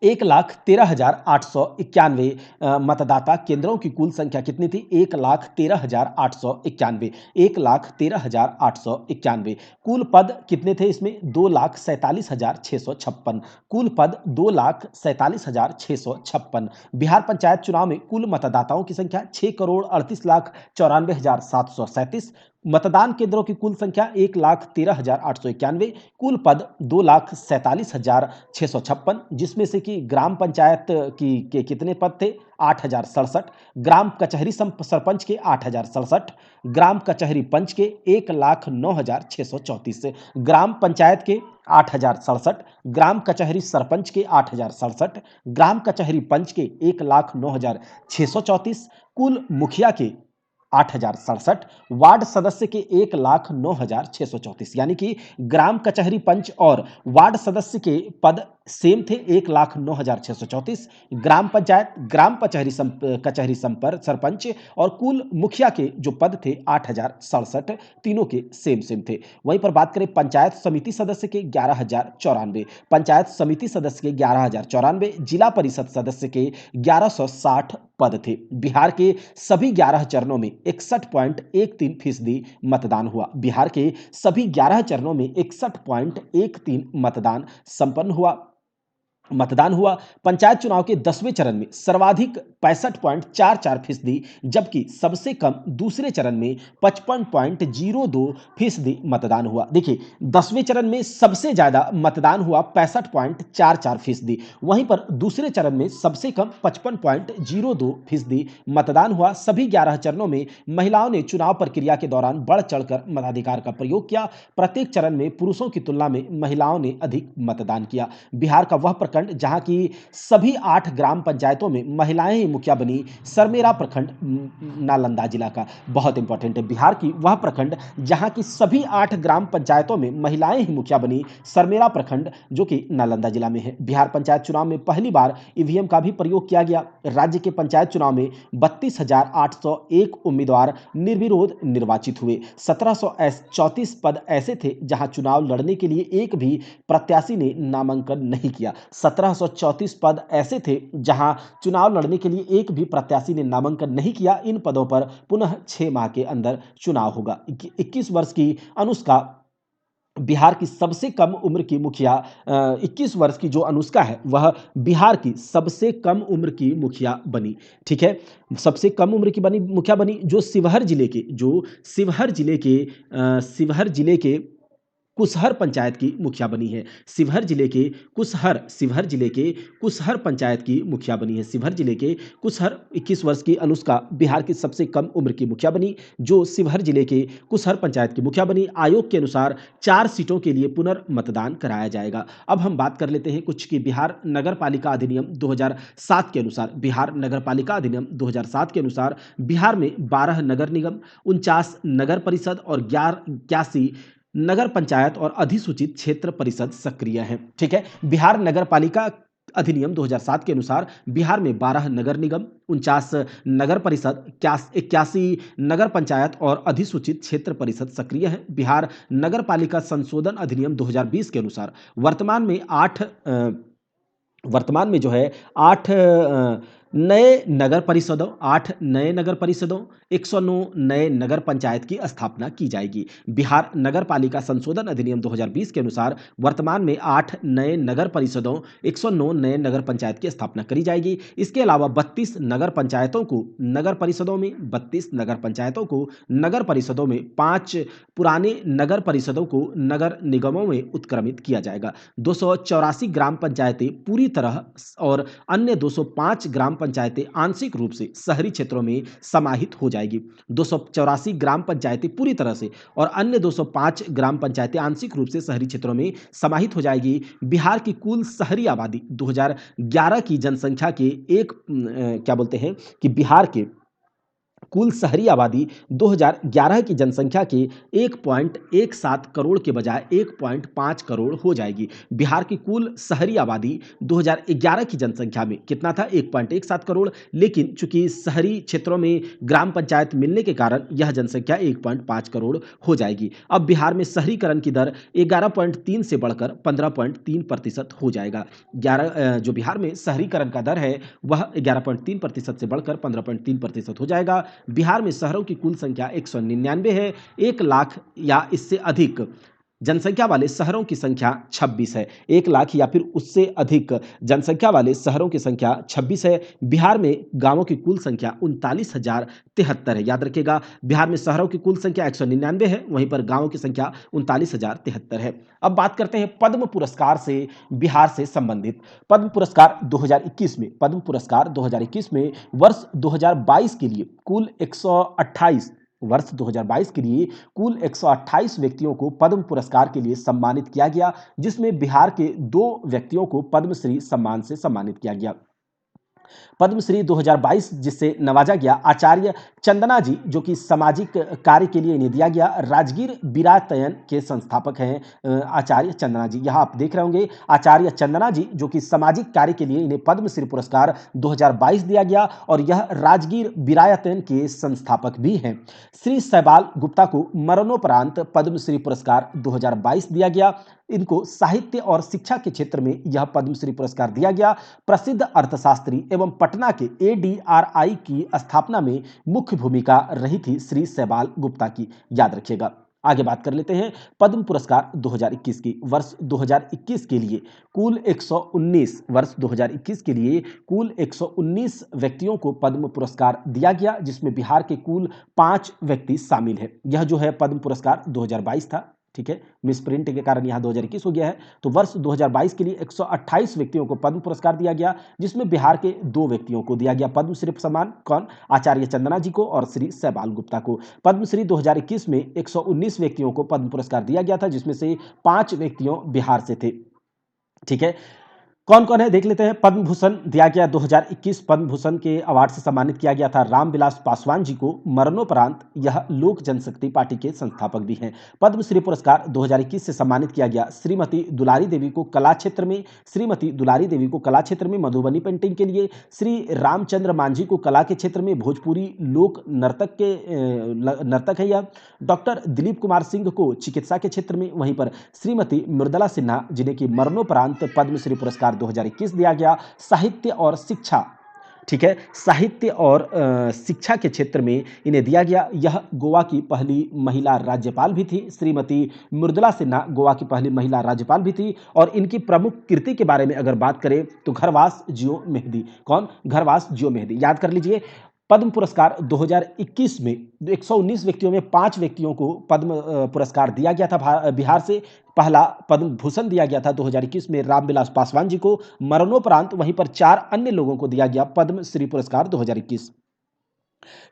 1,13,891 मतदाता केंद्रों की कुल संख्या कितनी थी? 1,13,891, 1,13,891। कुल पद कितने थे इसमें? 2,47,656। कुल पद 2,47,656। बिहार पंचायत चुनाव में कुल मतदाताओं की संख्या 6,38,94,737। मतदान केंद्रों की कुल संख्या 1,13,891। कुल पद 2,47,656, जिसमें से कि ग्राम पंचायत की के कितने पद थे? 8,067। ग्राम कचहरी सरपंच के 8,067। ग्राम कचहरी पंच के 1,09,634। ग्राम पंचायत के 8,067। ग्राम कचहरी सरपंच के 8,067। ग्राम कचहरी पंच के 1,09,634। कुल मुखिया के 8,067। वार्ड सदस्य के 1,09,634, यानी कि ग्राम कचहरी पंच और वार्ड सदस्य के पद सेम थे, 1,09,634। ग्राम पंचायत, ग्राम कचहरी सरपंच और कुल मुखिया के जो पद थे 8,067, तीनों के सेम सेम थे। वहीं पर बात करें पंचायत समिति सदस्य के 11,094, पंचायत समिति सदस्य के 11,094, जिला परिषद सदस्य के 1,160 पद थे। बिहार के सभी 11 चरणों में 61.13% मतदान हुआ। बिहार के सभी 11 चरणों में 61.13 मतदान हुआ। पंचायत चुनाव के 10वें चरण में सर्वाधिक 65.44%, जबकि सबसे कम दूसरे चरण में 55.02% मतदान हुआ। देखिए, 10वें चरण में सबसे ज्यादा मतदान हुआ 65.44%, वहीं पर दूसरे चरण में सबसे कम 55.02% मतदान हुआ। सभी 11 चरणों में महिलाओं ने चुनाव प्रक्रिया के दौरान बढ़ चढ़कर मताधिकार का प्रयोग किया। प्रत्येक चरण में पुरुषों की तुलना में महिलाओं ने अधिक मतदान किया। बिहार का वह प्रखंड जहां की सभी 8 ग्राम पंचायतों में महिलाएं ही मुखिया बनी, सरमेरा प्रखंड, नालंदा जिला का, बहुत इंपॉर्टेंट है। बिहार की वह प्रखंड जहां की सभी 8 ग्राम पंचायतों में महिलाएं ही मुखिया बनी, सरमेरा प्रखंड, जो कि नालंदा जिला में है। बिहार पंचायत चुनाव में पहली बार ईवीएम का भी प्रयोग किया गया। राज्य के पंचायत चुनाव में 32,801 उम्मीदवार निर्विरोध निर्वाचित हुए। 1,734 पद ऐसे थे जहां चुनाव लड़ने के लिए एक भी प्रत्याशी ने नामांकन नहीं किया। 1,734 पद ऐसे थे जहां चुनाव लड़ने के लिए एक भी प्रत्याशी ने नामांकन नहीं किया। इन पदों पर पुनः 6 माह के अंदर चुनाव होगा। 21 वर्ष की अनुष्का बिहार की सबसे कम उम्र की मुखिया, 21 वर्ष की जो अनुष्का है वह बिहार की सबसे कम उम्र की मुखिया बनी। ठीक है, सबसे कम उम्र की मुखिया बनी, जो शिवहर जिले के कुसहर पंचायत की मुखिया बनी है। शिवहर जिले के कुसहर पंचायत की मुखिया बनी है। शिवहर जिले के कुसहर 21 वर्ष की अनुष्का बिहार की सबसे कम उम्र की मुखिया बनी, जो शिवहर जिले के कुसहर पंचायत की मुखिया बनी। आयोग के अनुसार 4 सीटों के लिए पुनर्मतदान कराया जाएगा। अब हम बात कर लेते हैं कुछ की बिहार नगर पालिका अधिनियम 2007 के अनुसार। बिहार नगर पालिका अधिनियम 2007 के अनुसार बिहार में 12 नगर निगम, 49 नगर परिषद और 81 नगर पंचायत और अधिसूचित क्षेत्र परिषद सक्रिय हैं। ठीक है, बिहार नगर पालिका अधिनियम 2007 के अनुसार बिहार में 12 नगर निगम, 49 नगर परिषद, 81 नगर पंचायत और अधिसूचित क्षेत्र परिषद सक्रिय है। बिहार नगर पालिका संशोधन अधिनियम 2020 के अनुसार वर्तमान में जो है 8 8 नए नगर परिषदों, 109 नए नगर पंचायत की स्थापना की जाएगी। बिहार नगर पालिका संशोधन अधिनियम 2020 के अनुसार वर्तमान में 8 नए नगर परिषदों, 109 नए नगर पंचायत की स्थापना करी जाएगी। इसके अलावा 32 नगर पंचायतों को नगर परिषदों में, 32 नगर पंचायतों को नगर परिषदों में, 5 पुराने नगर परिषदों को नगर निगमों में उत्क्रमित किया जाएगा। 284 ग्राम पंचायतें पूरी तरह और अन्य 205 ग्राम पंचायतें आंशिक रूप से शहरी क्षेत्रों में समाहित हो जाएगी। 284 ग्राम पंचायतें पूरी तरह से और अन्य 205 ग्राम पंचायतें आंशिक रूप से शहरी क्षेत्रों में समाहित हो जाएगी। बिहार की कुल शहरी आबादी 2011 की जनसंख्या के क्या बोलते हैं कि बिहार के कुल शहरी आबादी 2011 की जनसंख्या के 1.17 करोड़ के बजाय 1.5 करोड़ हो जाएगी। बिहार की कुल शहरी आबादी 2011 की जनसंख्या में कितना था? 1.17 करोड़, लेकिन चूंकि शहरी क्षेत्रों में ग्राम पंचायत मिलने के कारण यह जनसंख्या 1.5 करोड़ हो जाएगी। अब बिहार में शहरीकरण की दर 11.3 से बढ़कर 15.3% हो जाएगा। जो बिहार में शहरीकरण का दर है वह 11.3% से बढ़कर 15.3% हो जाएगा। बिहार में शहरों की कुल संख्या 199 है। 1 लाख या इससे अधिक जनसंख्या वाले शहरों की संख्या 26 है। 1 लाख या फिर उससे अधिक जनसंख्या वाले शहरों की संख्या 26 है। बिहार में गांवों की कुल संख्या 39,073 है। याद रखिएगा, बिहार में शहरों की कुल संख्या 199 है, वहीं पर गांवों की संख्या 39,073 है। अब बात करते हैं पद्म पुरस्कार से बिहार से संबंधित। पद्म पुरस्कार 2021 में वर्ष 2022 के लिए कुल 128 वर्ष 2022 के लिए कुल 128 व्यक्तियों को पद्म पुरस्कार के लिए सम्मानित किया गया, जिसमें बिहार के 2 व्यक्तियों को पद्मश्री सम्मान से सम्मानित किया गया। पद्मश्री 2022 जिससे नवाजा गया आचार्य चंदना जी, जो कि सामाजिक कार्य के लिए इन्हें दिया गया। राजगीर बिरातयन के संस्थापक हैं आचार्य चंदना जी। यहाँ आप देख रहे होंगे आचार्य चंदना जी, जो कि सामाजिक कार्य के लिए इन्हें पद्मश्री पुरस्कार 2022 दिया गया और यह राजगीर बिरायतन के संस्थापक भी हैं। श्री शैवाल गुप्ता को मरणोपरांत पद्मश्री पुरस्कार 2022 दिया गया। इनको साहित्य और शिक्षा के क्षेत्र में यह पद्मश्री पुरस्कार दिया गया। प्रसिद्ध अर्थशास्त्री एवं पटना के ADRI की स्थापना में मुख्य भूमिका रही थी श्री शैवाल गुप्ता की। याद रखिएगा। आगे बात कर लेते हैं पद्म पुरस्कार 2021 की। वर्ष 2021 के लिए कुल 119 व्यक्तियों को पद्म पुरस्कार दिया गया, जिसमें बिहार के कुल 5 व्यक्ति शामिल हैं। यह जो है पद्म पुरस्कार 2022 था। ठीक है, मिसप्रिंट के कारण यहाँ 2021 हो गया है। तो वर्ष 2022 के लिए 128 व्यक्तियों को पद्म पुरस्कार दिया गया, जिसमें बिहार के 2 व्यक्तियों को दिया गया पद्मश्री सम्मान। कौन? आचार्य चंदना जी को और श्री शैवाल गुप्ता को। पद्मश्री 2021 में 119 व्यक्तियों को पद्म पुरस्कार दिया गया था, जिसमें से 5 व्यक्तियों बिहार से थे। ठीक है, कौन कौन है देख लेते हैं। पद्म भूषण दिया गया 2021 पद्म भूषण के अवार्ड से सम्मानित किया गया था रामविलास पासवान जी को। मरणोपरांत यह लोक जनशक्ति पार्टी के संस्थापक भी हैं। पद्मश्री पुरस्कार 2021 से सम्मानित किया गया श्रीमती दुलारी देवी को कला क्षेत्र में मधुबनी पेंटिंग के लिए, श्री रामचंद्र मांझी को कला के क्षेत्र में भोजपुरी लोक नर्तक है यह। डॉक्टर दिलीप कुमार सिंह को चिकित्सा के क्षेत्र में, वहीं पर श्रीमती मृदुला सिन्हा जिन्हें की मरणोपरांत पद्मश्री पुरस्कार 2021 दिया गया साहित्य और शिक्षा। ठीक है, साहित्य और शिक्षा के क्षेत्र में इन्हें दिया गया। यह गोवा की पहली महिला राज्यपाल भी थी। श्रीमती मृदुला सिन्हा गोवा की पहली महिला राज्यपाल भी थी और इनकी प्रमुख कृति के बारे में अगर बात करें तो घरवास जियो मेहदी। कौन? घरवास जियो मेहदी। याद कर लीजिए, पद्म पुरस्कार 2021 में 119 व्यक्तियों में 5 व्यक्तियों को पद्म पुरस्कार दिया गया था बिहार से। पहला पद्म भूषण दिया गया था 2021 में रामविलास पासवान जी को, मरणोपरांत वहीं पर 4 अन्य लोगों को दिया गया पद्म श्री पुरस्कार 2021।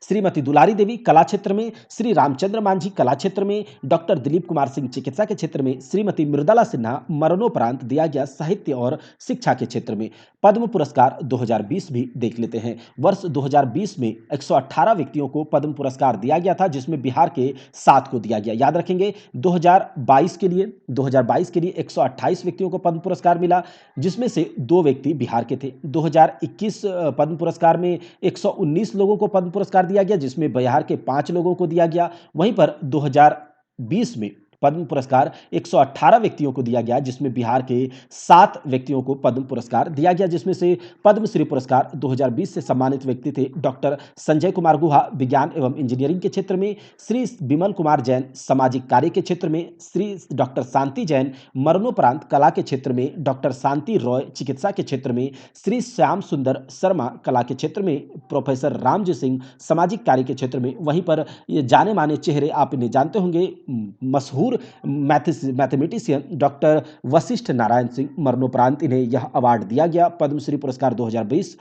श्रीमती दुलारी देवी कला क्षेत्र में, श्री रामचंद्र मांझी कला क्षेत्र में, डॉक्टर दिलीप कुमार सिंह चिकित्सा के क्षेत्र में, श्रीमती मृदुला सिन्हा मरणोपरांत दिया गया साहित्य और शिक्षा के क्षेत्र में। पद्म पुरस्कार 2020 भी देख लेते हैं। वर्ष 2020 में 118 व्यक्तियों को पद्म पुरस्कार दिया गया था, जिसमें बिहार के 7 को दिया गया। याद रखेंगे 2022 के लिए 128 व्यक्तियों को पद्म पुरस्कार मिला, जिसमें से 2 व्यक्ति बिहार के थे। 2021 पद्म पुरस्कार में 119 लोगों को पद्म पुरस्कार दिया गया, जिसमें बिहार के 5 लोगों को दिया गया। वहीं पर 2020 में पद्म पुरस्कार 118 व्यक्तियों को दिया गया, जिसमें बिहार के 7 व्यक्तियों को पद्म पुरस्कार दिया गया, जिसमें से पद्मश्री पुरस्कार 2020 से सम्मानित व्यक्ति थे डॉक्टर संजय कुमार गुहा विज्ञान एवं इंजीनियरिंग के क्षेत्र में, श्री विमल कुमार जैन सामाजिक कार्य के क्षेत्र में, श्री डॉक्टर शांति जैन मरणोपरांत कला के क्षेत्र में, डॉक्टर शांति रॉय चिकित्सा के क्षेत्र में, श्री श्याम सुंदर शर्मा कला के क्षेत्र में, प्रोफेसर रामजी सिंह सामाजिक कार्य के क्षेत्र में। वहीं पर ये जाने माने चेहरे आप इन्हें जानते होंगे, मशहूर मैथमेटिशियन डॉक्टर वशिष्ठ नारायण सिंह मरणोपरांत इन्हें यह अवार्ड दिया गया पद्मश्री पुरस्कार 2020।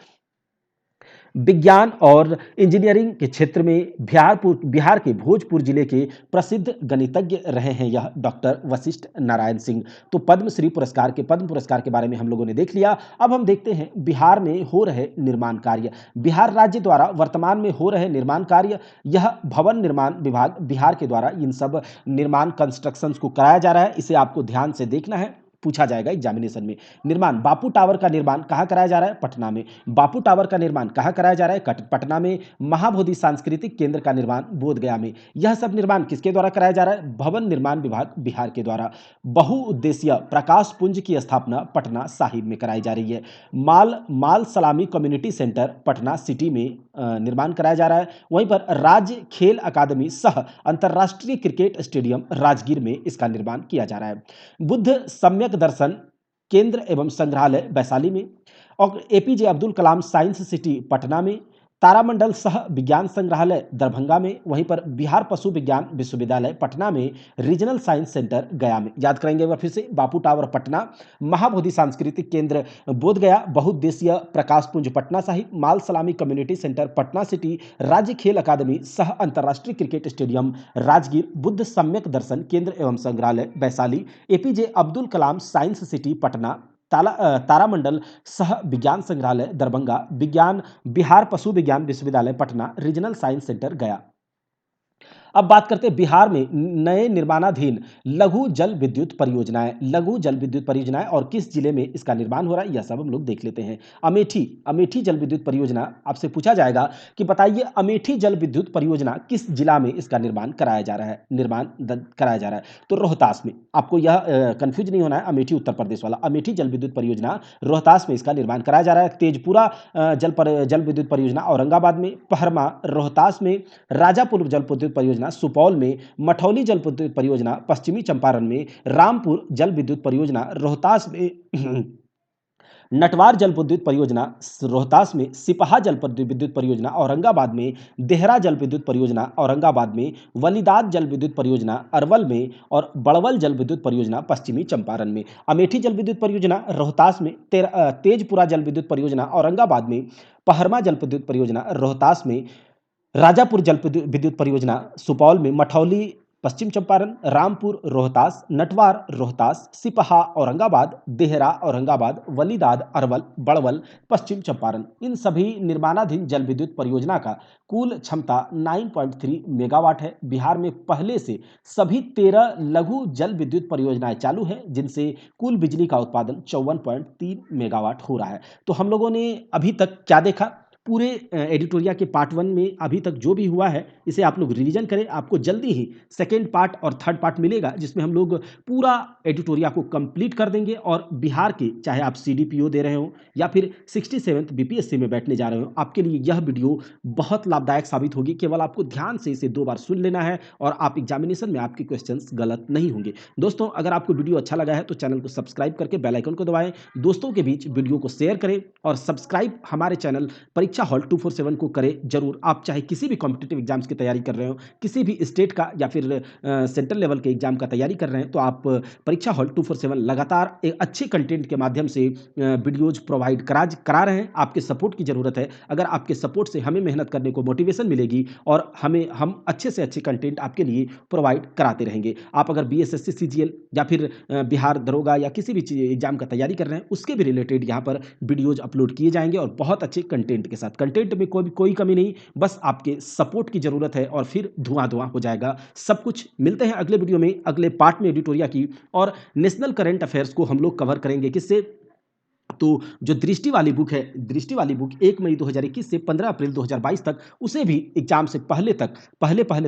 विज्ञान और इंजीनियरिंग के क्षेत्र में बिहार के भोजपुर जिले के प्रसिद्ध गणितज्ञ रहे हैं यह डॉक्टर वशिष्ठ नारायण सिंह। तो पद्म पुरस्कार के बारे में हम लोगों ने देख लिया। अब हम देखते हैं बिहार में हो रहे निर्माण कार्य। बिहार राज्य द्वारा वर्तमान में हो रहे निर्माण कार्य, यह भवन निर्माण विभाग बिहार के द्वारा इन सब निर्माण कंस्ट्रक्शंस को कराया जा रहा है। इसे आपको ध्यान से देखना है, पूछा जाएगा एग्जामिनेशन में। निर्माण बापू टावर का निर्माण कहाँ कराया जा रहा है? पटना में। बापू टावर का निर्माण कहाँ कराया जा रहा है? पटना में। महाबोधि सांस्कृतिक केंद्र का निर्माण बोधगया में। यह सब निर्माण किसके द्वारा कराया जा रहा है? भवन निर्माण विभाग बिहार के द्वारा। बहुउद्देशीय प्रकाश पुंज की स्थापना पटना साहिब में कराई जा रही है। माल सलामी कम्युनिटी सेंटर पटना सिटी में निर्माण कराया जा रहा है। वहीं पर राज्य खेल अकादमी सह अंतर्राष्ट्रीय क्रिकेट स्टेडियम राजगीर में इसका निर्माण किया जा रहा है। बुद्ध सम्यक दर्शन केंद्र एवं संग्रहालय वैशाली में, और APJ Abdul Kalam science city Patna में, तारामंडल सह विज्ञान संग्रहालय दरभंगा में, वहीं पर बिहार पशु विज्ञान विश्वविद्यालय पटना में, रीजनल साइंस सेंटर गया में। याद करेंगे एक बार फिर से, बापू टावर पटना, महाबोधि सांस्कृतिक केंद्र बोधगया, बहुउद्देशीय प्रकाश पुंज पटना साहिब, माल सलामी कम्युनिटी सेंटर पटना सिटी, राज्य खेल अकादमी सह अंतर्राष्ट्रीय क्रिकेट स्टेडियम राजगीर, बुद्ध सम्यक दर्शन केंद्र एवं संग्रहालय Vaishali, APJ Abdul Kalam science city Patna, तारामंडल सह विज्ञान संग्रहालय दरभंगा, बिहार पशु विज्ञान विश्वविद्यालय पटना, रीजनल साइंस सेंटर गया। अब बात करते हैं बिहार में नए निर्माणाधीन लघु जल विद्युत परियोजनाएं और किस जिले में इसका निर्माण हो रहा है, यह सब हम लोग देख लेते हैं। अमेठी जल विद्युत परियोजना, आपसे पूछा जाएगा कि बताइए अमेठी जल विद्युत परियोजना किस जिला में इसका निर्माण कराया जा रहा है? तो रोहतास में। आपको यह कंफ्यूज नहीं होना है, अमेठी उत्तर प्रदेश वाला। अमेठी जल विद्युत परियोजना रोहतास में इसका निर्माण कराया जा रहा है। तेजपुरा जल विद्युत परियोजना औरंगाबाद में, पहरमा रोहतास में, राजापुर जल विद्युत परियोजना सुपौल में, मठौली जल विद्युत परियोजना पश्चिमी चंपारण में, रामपुर जल विद्युत परियोजना रोहतास में, नटवार जल विद्युत परियोजना रोहतास में, सिपहा जल विद्युत परियोजना औरंगाबाद में, देहरा जल विद्युत परियोजना औरंगाबाद में, वलीदाद जल विद्युत परियोजना अरवल में, और बड़वल जल विद्युत परियोजना पश्चिमी चंपारण में। अमेठी जल विद्युत परियोजना रोहतास में, तेजपुरा जल विद्युत परियोजना औरंगाबाद में, पहरमा जल विद्युत परियोजना रोहतास में, राजापुर जल विद्युत परियोजना सुपौल में, मठौली पश्चिम चंपारण, रामपुर रोहतास, नटवार रोहतास, सिपहा औरंगाबाद, देहरा औरंगाबाद, वलीदाद अरवल, बड़वल पश्चिम चंपारण। इन सभी निर्माणाधीन जल विद्युत परियोजना का कुल क्षमता 9.3 मेगावाट है। बिहार में पहले से सभी 13 लघु जल विद्युत परियोजनाएं चालू है, जिनसे कुल बिजली का उत्पादन 54.3 मेगावाट हो रहा है। तो हम लोगों ने अभी तक क्या देखा? पूरे एडिटोरिया के पार्ट 1 में अभी तक जो भी हुआ है, इसे आप लोग रिवीजन करें। आपको जल्दी ही सेकेंड पार्ट और थर्ड पार्ट मिलेगा, जिसमें हम लोग पूरा एडिटोरिया को कंप्लीट कर देंगे। और बिहार के, चाहे आप सीडीपीओ दे रहे हो या फिर 67th बीपीएससी में बैठने जा रहे हो, आपके लिए यह वीडियो बहुत लाभदायक साबित होगी। केवल आपको ध्यान से इसे 2 बार सुन लेना है और आप एग्जामिनेशन में आपके क्वेश्चंस गलत नहीं होंगे। दोस्तों, अगर आपको वीडियो अच्छा लगा है तो चैनल को सब्सक्राइब करके बेल आइकन को दबाएं, दोस्तों के बीच वीडियो को शेयर करें और सब्सक्राइब हमारे चैनल परीक्षा परीक्षा हॉल 247 को करें ज़रूर। आप चाहे किसी भी कॉम्पिटिटिव एग्ज़ाम्स की तैयारी कर रहे हो, किसी भी स्टेट का या फिर सेंट्रल लेवल के एग्ज़ाम का तैयारी कर रहे हैं, तो आप परीक्षा हॉल 247 लगातार एक अच्छे कंटेंट के माध्यम से वीडियोज़ प्रोवाइड करा रहे हैं। आपके सपोर्ट की ज़रूरत है। अगर आपके सपोर्ट से हमें मेहनत करने को मोटिवेशन मिलेगी और हम अच्छे से अच्छे कंटेंट आपके लिए प्रोवाइड कराते रहेंगे। आप अगर बीएसएससी, सीजीएल या फिर बिहार दरोगा या किसी भी एग्ज़ाम का तैयारी कर रहे हैं, उसके भी रिलेटेड यहाँ पर वीडियोज़ अपलोड किए जाएँगे और बहुत अच्छे कंटेंट के साथ। कंटेंट में कोई कमी नहीं, बस आपके सपोर्ट की ज़रूरत है और फिर धुआँ-धुआँ हो जाएगा सब कुछ। मिलते हैं अगले वीडियो में, अगले पार्ट में एडिटोरिया की, और नेशनल करंट अफेयर्स को हम लोग कवर करेंगे। किससे? तो जो दृष्टि वाली बुक है, दृष्टि वाली बुक 1 मई 2021 से 15 अप्रैल 2022 तक, उसे भी एग्ज़ाम से पहले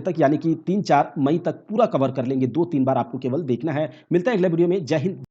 तक यानी कि 3-4 मई तक पूरा कवर कर लेंगे। 2-3 बार आपको केवल देखना है। मिलते हैं अगले वीडियो में। जय हिंद।